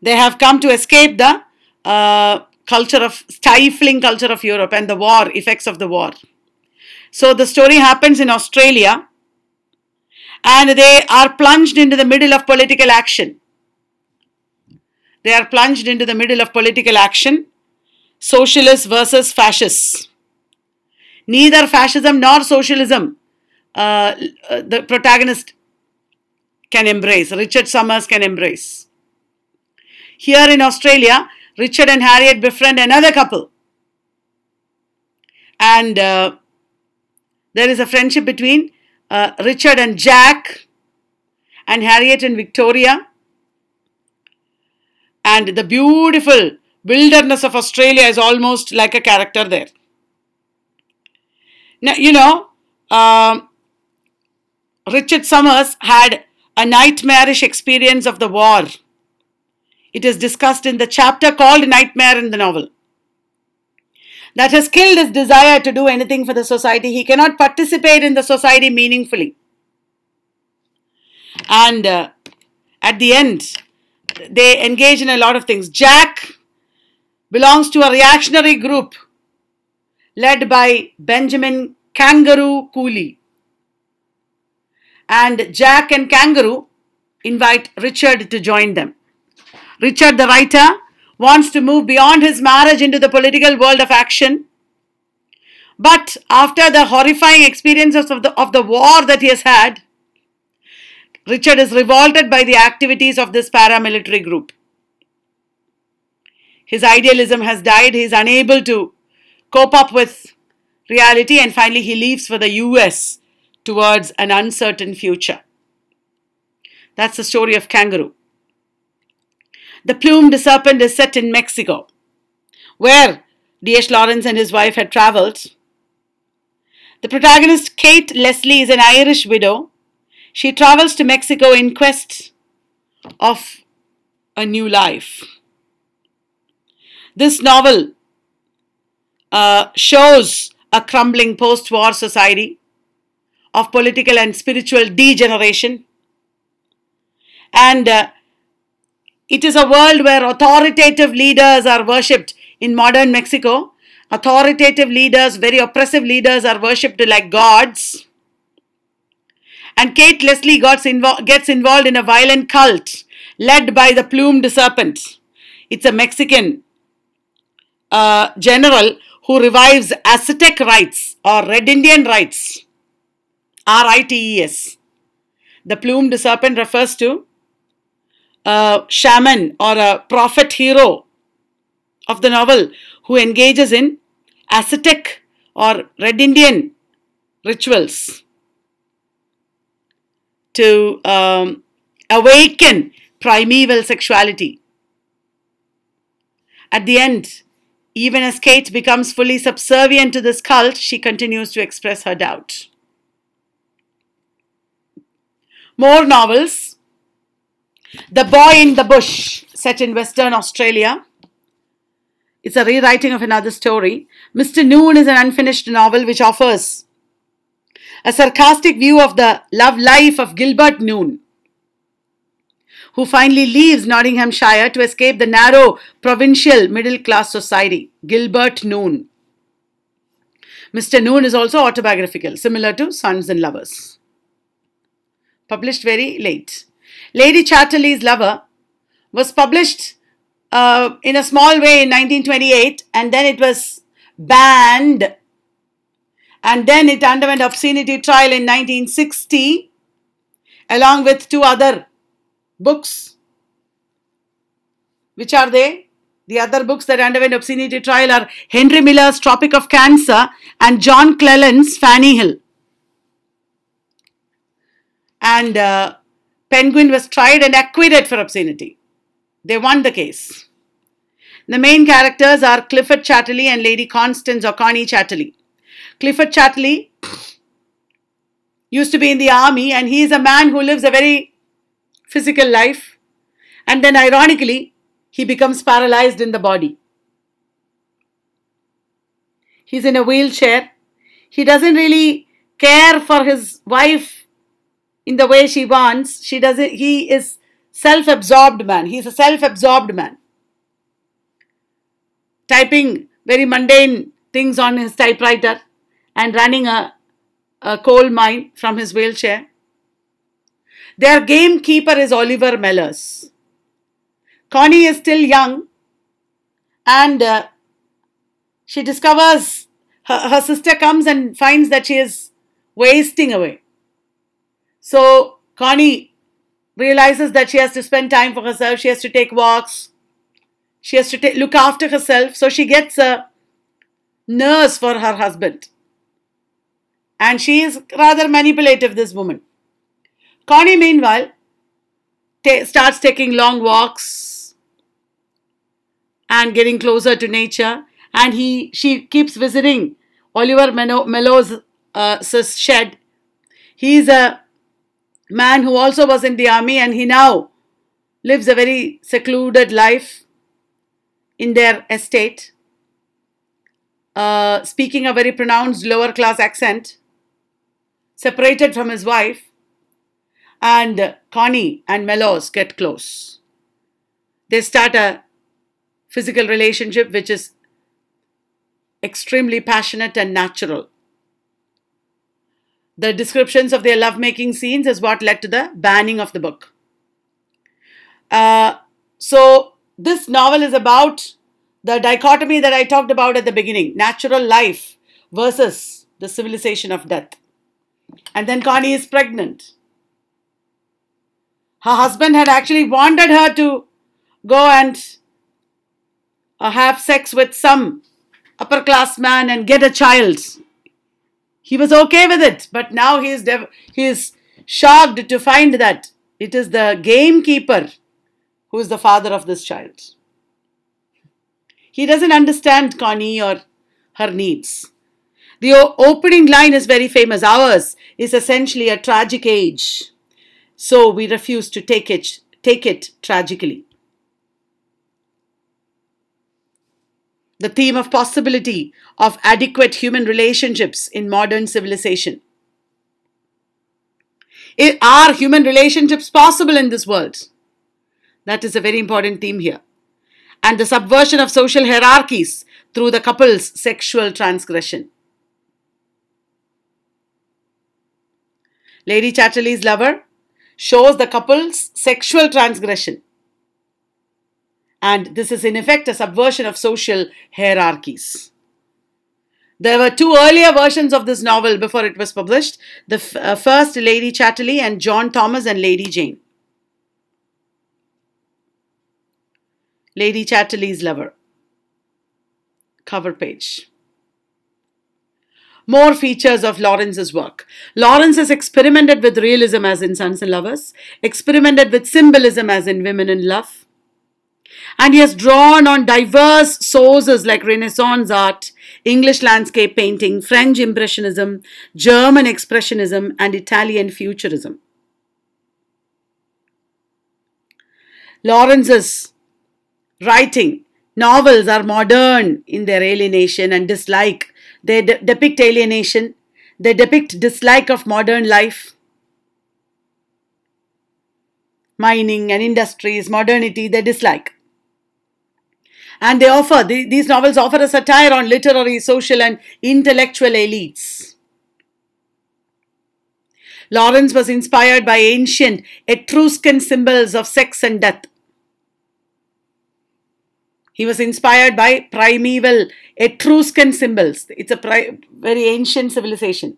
They have come to escape the stifling culture of Europe and the war, effects of the war. So the story happens in Australia, and they are plunged into the middle of political action. Socialists versus fascists. Neither fascism nor socialism the protagonist can embrace, Richard Summers can embrace. Here in Australia, Richard and Harriet befriend another couple. And there is a friendship between Richard and Jack, and Harriet and Victoria. And the beautiful wilderness of Australia is almost like a character there. Now, Richard Summers had a nightmarish experience of the war. It is discussed in the chapter called Nightmare in the novel. That has killed his desire to do anything for the society. He cannot participate in the society meaningfully. And at the end, they engage in a lot of things. Jack belongs to a reactionary group led by Benjamin Kangaroo Cooley. And Jack and Kangaroo invite Richard to join them. Richard, the writer, wants to move beyond his marriage into the political world of action. But after the horrifying experiences of the war that he has had, Richard is revolted by the activities of this paramilitary group. His idealism has died. He is unable to cope up with reality, and finally he leaves for the US towards an uncertain future. That's the story of Kangaroo. The Plumed Serpent is set in Mexico, where D.H. Lawrence and his wife had traveled. The protagonist, Kate Leslie, is an Irish widow. She travels to Mexico in quest of a new life. This novel shows a crumbling post-war society of political and spiritual degeneration. And it is a world where authoritative leaders are worshipped. In modern Mexico, authoritative leaders, very oppressive leaders, are worshipped like gods. And Kate Leslie gets involved in a violent cult led by the Plumed Serpent. It's a Mexican general who revives Aztec rites or Red Indian rites, RITES. The Plumed Serpent refers to a shaman or a prophet hero of the novel who engages in Aztec or Red Indian rituals to awaken primeval sexuality. At the end, even as Kate becomes fully subservient to this cult, she continues to express her doubt. More novels. The Boy in the Bush, set in Western Australia. It's a rewriting of another story. Mr. Noon is an unfinished novel which offers a sarcastic view of the love life of Gilbert Noon, who finally leaves Nottinghamshire to escape the narrow provincial middle-class society. Gilbert Noon. Mr. Noon is also autobiographical, similar to Sons and Lovers. Published very late. Lady Chatterley's Lover was published in a small way in 1928, and then it was banned, and then it underwent obscenity trial in 1960 along with two other books. Which are they? The other books that underwent obscenity trial are Henry Miller's Tropic of Cancer and John Cleland's Fanny Hill. And Penguin was tried and acquitted for obscenity. They won the case. The main characters are Clifford Chatterley and Lady Constance or Connie Chatterley. Clifford Chatterley used to be in the army, and he is a man who lives a very physical life, and then ironically he becomes paralyzed in the body. He's in a wheelchair. He doesn't really care for his wife in the way she wants. He is self-absorbed man. He's a self-absorbed man, typing very mundane things on his typewriter and running a coal mine from his wheelchair. Their gamekeeper is Oliver Mellors. Connie is still young, and she discovers her sister comes and finds that she is wasting away. So Connie realizes that she has to spend time for herself. She has to take walks. She has to look after herself. So she gets a nurse for her husband. And she is rather manipulative, this woman. Connie, meanwhile, starts taking long walks and getting closer to nature. And she keeps visiting Oliver Mellors' shed. He's a man who also was in the army, and he now lives a very secluded life in their estate, speaking a very pronounced lower class accent, separated from his wife. And Connie and Mellors get close. They start a physical relationship which is extremely passionate and natural. The descriptions of their lovemaking scenes is what led to the banning of the book. So this novel is about the dichotomy that I talked about at the beginning, natural life versus the civilization of death. And then Connie is pregnant. Her husband had actually wanted her to go and have sex with some upper class man and get a child. He was okay with it, but now he is shocked to find that it is the gamekeeper who is the father of this child. He doesn't understand Connie or her needs. The opening line is very famous. Ours is essentially a tragic age, so we refuse to take it tragically. The theme of possibility of adequate human relationships in modern civilization. Are human relationships possible in this world? That is a very important theme here. And the subversion of social hierarchies through the couple's sexual transgression. Lady Chatterley's Lover shows the couple's sexual transgression. And this is in effect a subversion of social hierarchies. There were two earlier versions of this novel before it was published. The first, Lady Chatterley, and John Thomas and Lady Jane. Lady Chatterley's Lover. Cover page. More features of Lawrence's work. Lawrence has experimented with realism as in Sons and Lovers, experimented with symbolism as in Women in Love, And he has drawn on diverse sources like Renaissance art, English landscape painting, French Impressionism, German Expressionism, and Italian Futurism. Lawrence's writing novels are modern in their alienation and dislike. They depict alienation, they depict dislike of modern life, mining and industries, modernity, they dislike. And these novels offer a satire on literary, social, and intellectual elites. Lawrence was inspired by ancient Etruscan symbols of sex and death. He was inspired by primeval Etruscan symbols. It's a very ancient civilization.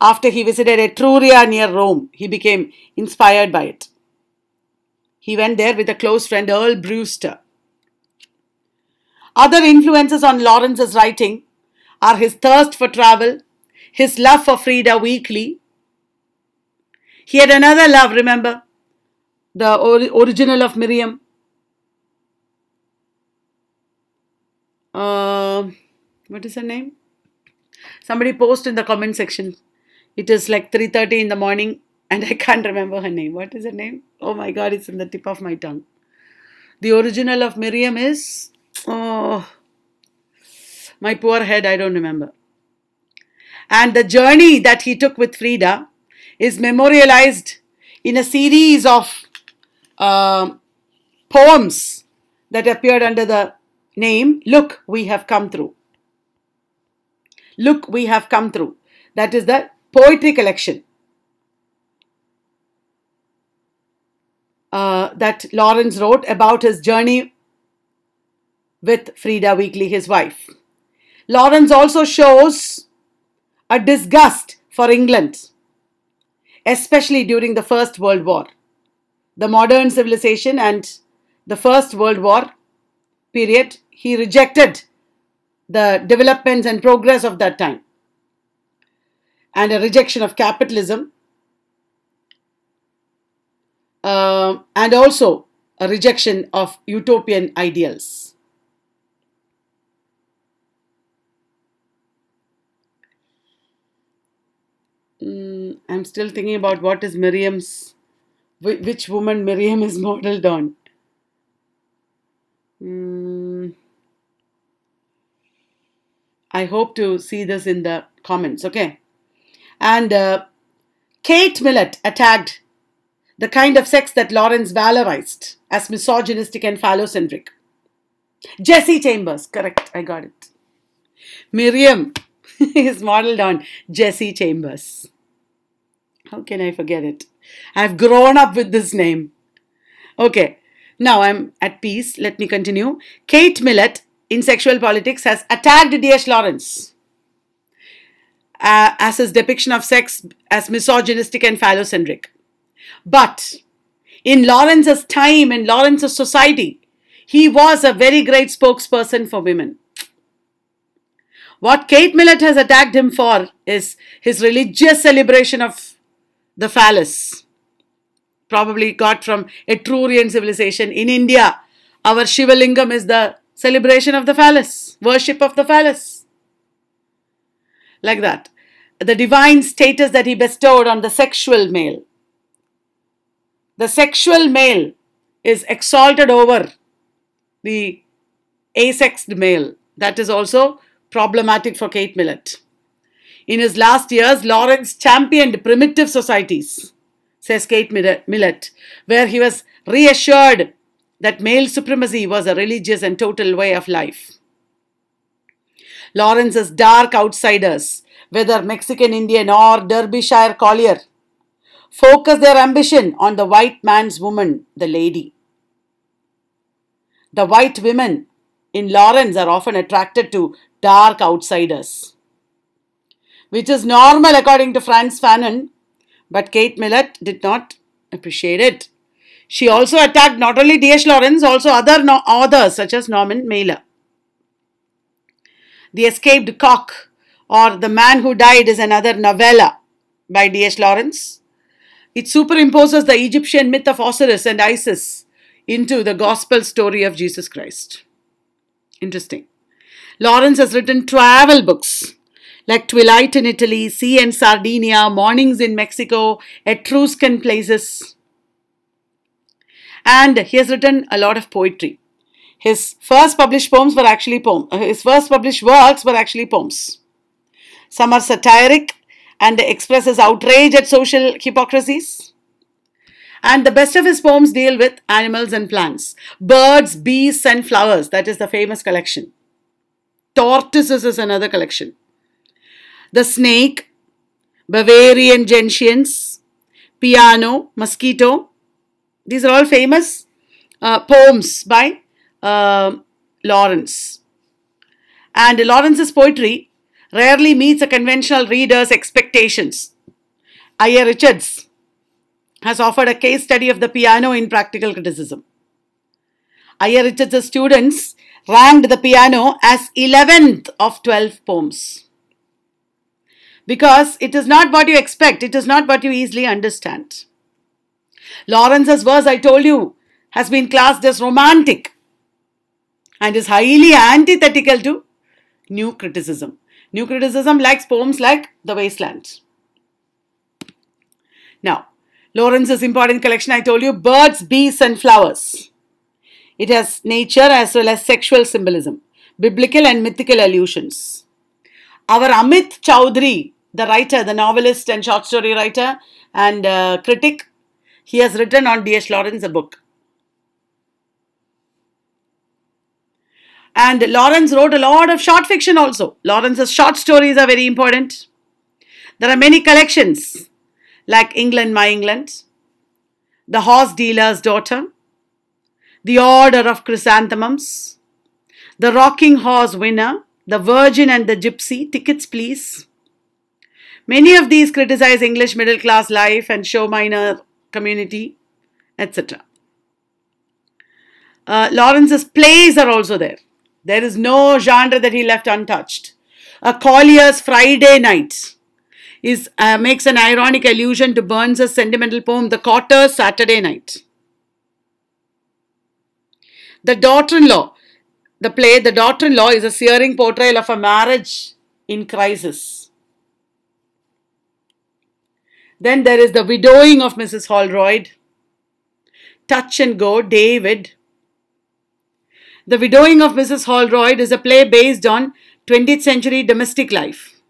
After he visited Etruria near Rome, he became inspired by it. He went there with a close friend, Earl Brewster. Other influences on Lawrence's writing are his thirst for travel, his love for Frida Weekly. He had another love, remember? The original of Miriam. What is her name? Somebody post in the comment section. It is like 3:30 in the morning and I can't remember her name. What is her name? Oh my God, it's in the tip of my tongue. The original of Miriam is... Oh, my poor head, I don't remember. And the journey that he took with Frida is memorialized in a series of poems that appeared under the name Look, We Have Come Through. Look, We Have Come Through. That is the poetry collection that Lawrence wrote about his journey with Frida Weekly, his wife. Lawrence also shows a disgust for England, especially during the First World War. The modern civilization and the First World War period, he rejected the developments and progress of that time, and a rejection of capitalism, and also a rejection of utopian ideals. I'm still thinking about what is Miriam's, which woman Miriam is modeled on. I hope to see this in the comments, okay? And Kate Millett attacked the kind of sex that Lawrence valorized as misogynistic and phallocentric. Jessie Chambers, correct, I got it. Miriam is modeled on Jessie Chambers. How can I forget it? I've grown up with this name. Okay, now I'm at peace. Let me continue. Kate Millett in Sexual Politics has attacked D.H.Lawrence as his depiction of sex as misogynistic and phallocentric. But in Lawrence's time, in Lawrence's society, he was a very great spokesperson for women. What Kate Millett has attacked him for is his religious celebration of the phallus, probably got from Etrurian civilization. In India, our Shivalingam is the celebration of the phallus, worship of the phallus. Like that. The divine status that he bestowed on the sexual male. The sexual male is exalted over the asexed male. That is also problematic for Kate Millett. In his last years, Lawrence championed primitive societies, says Kate Millett, where he was reassured that male supremacy was a religious and total way of life. Lawrence's dark outsiders, whether Mexican Indian or Derbyshire collier, focus their ambition on the white man's woman, the lady. The white women in Lawrence are often attracted to dark outsiders, which is normal according to Frantz Fanon, but Kate Millett did not appreciate it. She also attacked not only D.H. Lawrence, also other authors such as Norman Mailer. The Escaped Cock or The Man Who Died is another novella by D.H. Lawrence. It superimposes the Egyptian myth of Osiris and Isis into the gospel story of Jesus Christ. Interesting. Lawrence has written travel books like Twilight in Italy, Sea and Sardinia, Mornings in Mexico, Etruscan Places. And he has written a lot of poetry. His first published poems were actually poems. His first published works were actually poems. Some are satiric and expresses outrage at social hypocrisies. And the best of his poems deal with animals and plants. Birds, beasts and flowers. That is the famous collection. Tortoises is another collection. The Snake, Bavarian Gentians, Piano, Mosquito. These are all famous poems by Lawrence. And Lawrence's poetry rarely meets a conventional reader's expectations. I.A. Richards has offered a case study of the piano in practical criticism. I.A. Richards' students ranked the piano as 11th of 12 poems. Because it is not what you expect, it is not what you easily understand. Lawrence's verse, I told you, has been classed as romantic and is highly antithetical to New Criticism. New Criticism likes poems like The Wasteland. Now, Lawrence's important collection, I told you, Birds, Beasts and Flowers. It has nature as well as sexual symbolism, biblical and mythical allusions. Our Amit Chaudhary, the writer, the novelist and short story writer and critic, he has written on D.H.Lawrence a book. And Lawrence wrote a lot of short fiction also. Lawrence's short stories are very important. There are many collections like England, My England, The Horse Dealer's Daughter, The Order of Chrysanthemums, The Rocking Horse Winner, The Virgin and the Gypsy, Tickets Please. Many of these criticize English middle class life and show minor community, etc. Lawrence's plays are also there. There is no genre that he left untouched. A Collier's Friday Night makes an ironic allusion to Burns's sentimental poem, The Cotter's Saturday Night. The Daughter-in-Law, the play The Daughter-in-Law is a searing portrayal of a marriage in crisis. Then there is The Widowing of Mrs. Holroyd, Touch and Go, David. The Widowing of Mrs. Holroyd is a play based on 20th century domestic life.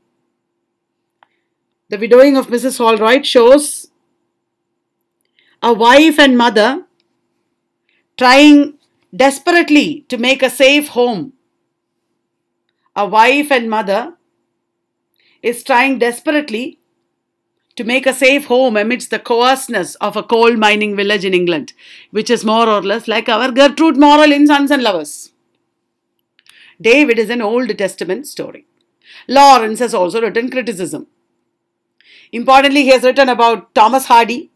The Widowing of Mrs. Holroyd shows a wife and mother trying desperately to make a safe home. A wife and mother is trying desperately to make a safe home amidst the coarseness of a coal mining village in England, which is more or less like our Gertrude Morrell in Sons and Lovers. David is an Old Testament story. Lawrence has also written criticism. Importantly, he has written about Thomas Hardy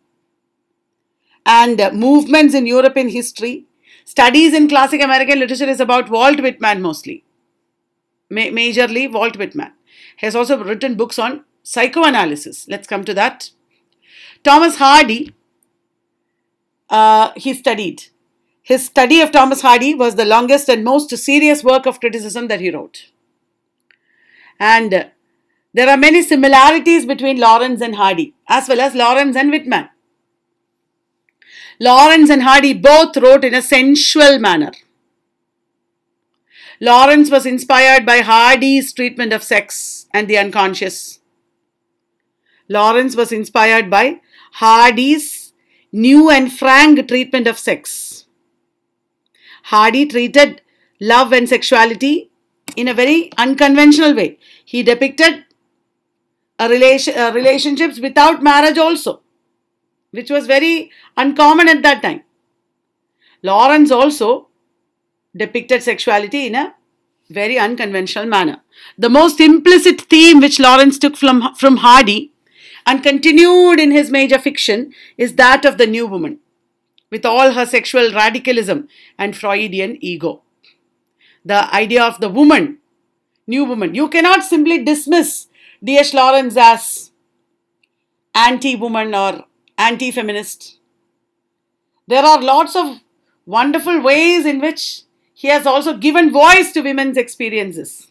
and movements in European history. Studies in classic American literature is about Walt Whitman mostly. Majorly Walt Whitman. He has also written books on psychoanalysis. Let's come to that. Thomas Hardy, he studied. His study of Thomas Hardy was the longest and most serious work of criticism that he wrote. And there are many similarities between Lawrence and Hardy, as well as Lawrence and Whitman. Lawrence and Hardy both wrote in a sensual manner. Lawrence was inspired by Hardy's treatment of sex and the unconscious. Lawrence was inspired by Hardy's new and frank treatment of sex. Hardy treated love and sexuality in a very unconventional way. He depicted relationships without marriage also, which was very uncommon at that time. Lawrence also depicted sexuality in a very unconventional manner. The most implicit theme which Lawrence took from Hardy and continued in his major fiction is that of the new woman, with all her sexual radicalism and Freudian ego. The idea of the woman, new woman. You cannot simply dismiss D.H. Lawrence as anti-woman or anti-feminist. There are lots of wonderful ways in which he has also given voice to women's experiences.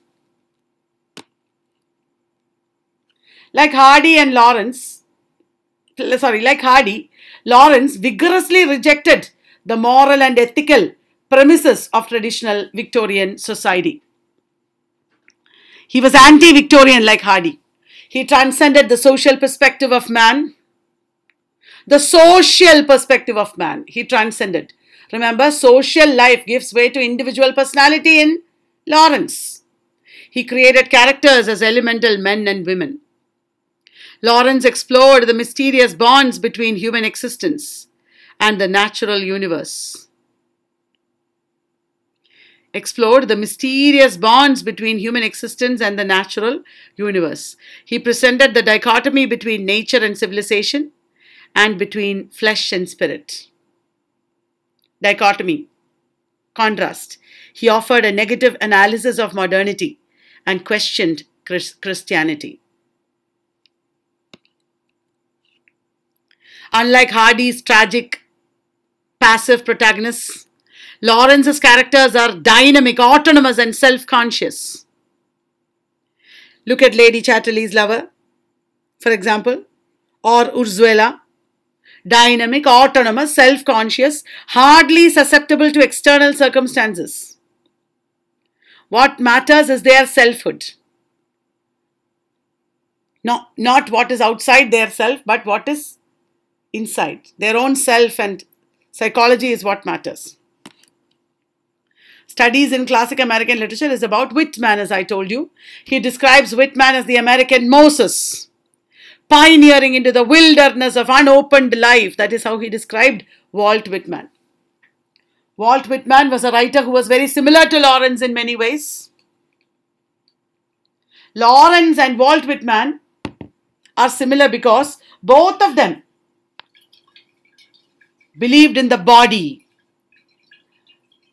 Like Hardy and Lawrence, like Hardy, Lawrence vigorously rejected the moral and ethical premises of traditional Victorian society. He was anti-Victorian like Hardy. He transcended the social perspective of man. The social perspective of man, he transcended. Remember, social life gives way to individual personality in Lawrence. He created characters as elemental men and women. Lawrence explored the mysterious bonds between human existence and the natural universe. Explored the mysterious bonds between human existence and the natural universe. He presented the dichotomy between nature and civilization and between flesh and spirit. Dichotomy, contrast. He offered a negative analysis of modernity and questioned Christianity. Unlike Hardy's tragic, passive protagonists, Lawrence's characters are dynamic, autonomous, and self-conscious. Look at Lady Chatterley's lover, for example, or Urzuela. Dynamic, autonomous, self-conscious, hardly susceptible to external circumstances. What matters is their selfhood. No, not what is outside their self, but what is inside. Their own self and psychology is what matters. Studies in classic American literature is about Whitman, as I told you. He describes Whitman as the American Moses, pioneering into the wilderness of unopened life. That is how he described Walt Whitman. Walt Whitman was a writer who was very similar to Lawrence in many ways. Lawrence and Walt Whitman are similar because both of them believed in the body.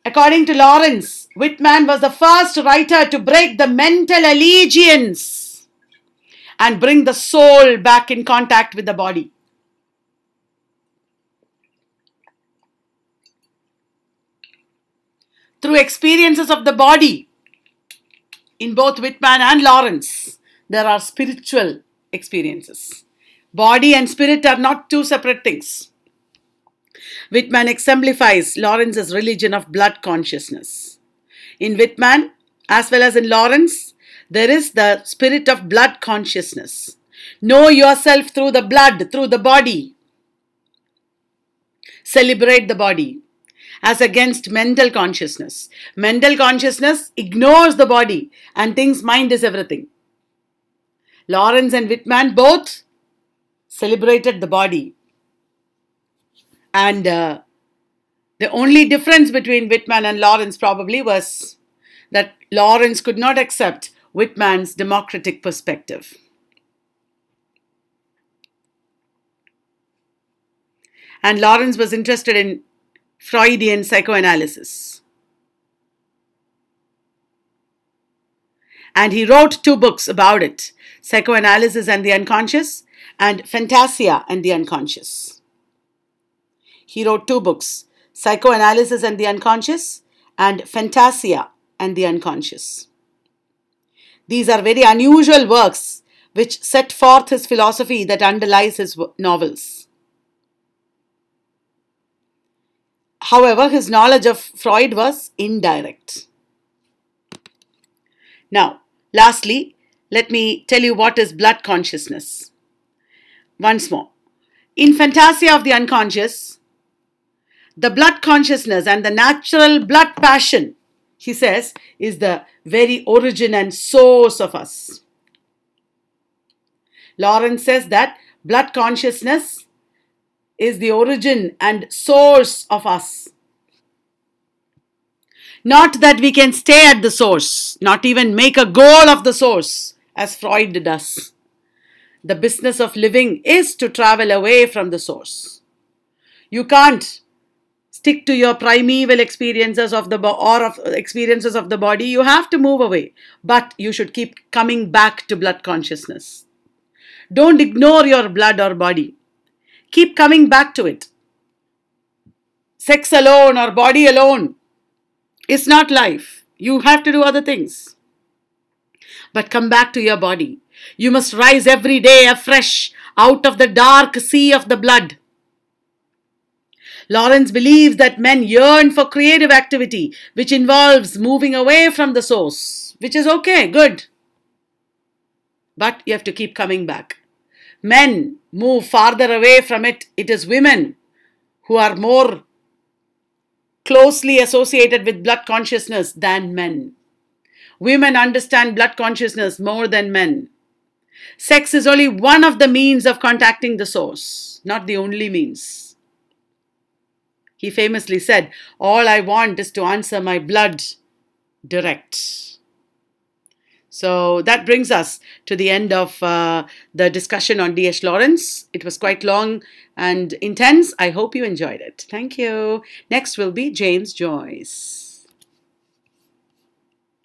According to Lawrence, Whitman was the first writer to break the mental allegiance and bring the soul back in contact with the body. Through experiences of the body, in both Whitman and Lawrence, there are spiritual experiences. Body and spirit are not two separate things. Whitman exemplifies Lawrence's religion of blood consciousness. In Whitman, as well as in Lawrence, there is the spirit of blood consciousness. Know yourself through the blood, through the body. Celebrate the body as against mental consciousness. Mental consciousness ignores the body and thinks mind is everything. Lawrence and Whitman both celebrated the body. And the only difference between Whitman and Lawrence probably was that Lawrence could not accept Whitman's democratic perspective. And Lawrence was interested in Freudian psychoanalysis. And he wrote 2 books about it, Psychoanalysis and the Unconscious and Fantasia and the Unconscious. He wrote 2 books, Psychoanalysis and the Unconscious and Fantasia and the Unconscious. These are very unusual works which set forth his philosophy that underlies his novels. However, his knowledge of Freud was indirect. Now, lastly, let me tell you what is blood consciousness. Once more, in Fantasia of the Unconscious, the blood consciousness and the natural blood passion, he says, is the very origin and source of us. Lawrence says that blood consciousness is the origin and source of us. Not that we can stay at the source, not even make a goal of the source, as Freud does. The business of living is to travel away from the source. You can't stick to your primeval experiences of experiences of the body. You have to move away, but you should keep coming back to blood consciousness. Don't ignore your blood or body. Keep coming back to it. sex alone or body alone is not life. You have to do other things. But come back to your body. You must rise every day afresh out of the dark sea of the blood. Lawrence believes that men yearn for creative activity, which involves moving away from the source, which is okay, good. But you have to keep coming back. Men move farther away from it. It is women who are more closely associated with blood consciousness than men. Women understand blood consciousness more than men. Sex is only one of the means of contacting the source, not the only means. He famously said, "All I want is to answer my blood direct." So that brings us to the end of the discussion on D.H. Lawrence. It was quite long and intense. I hope you enjoyed it. Thank you. Next will be James Joyce.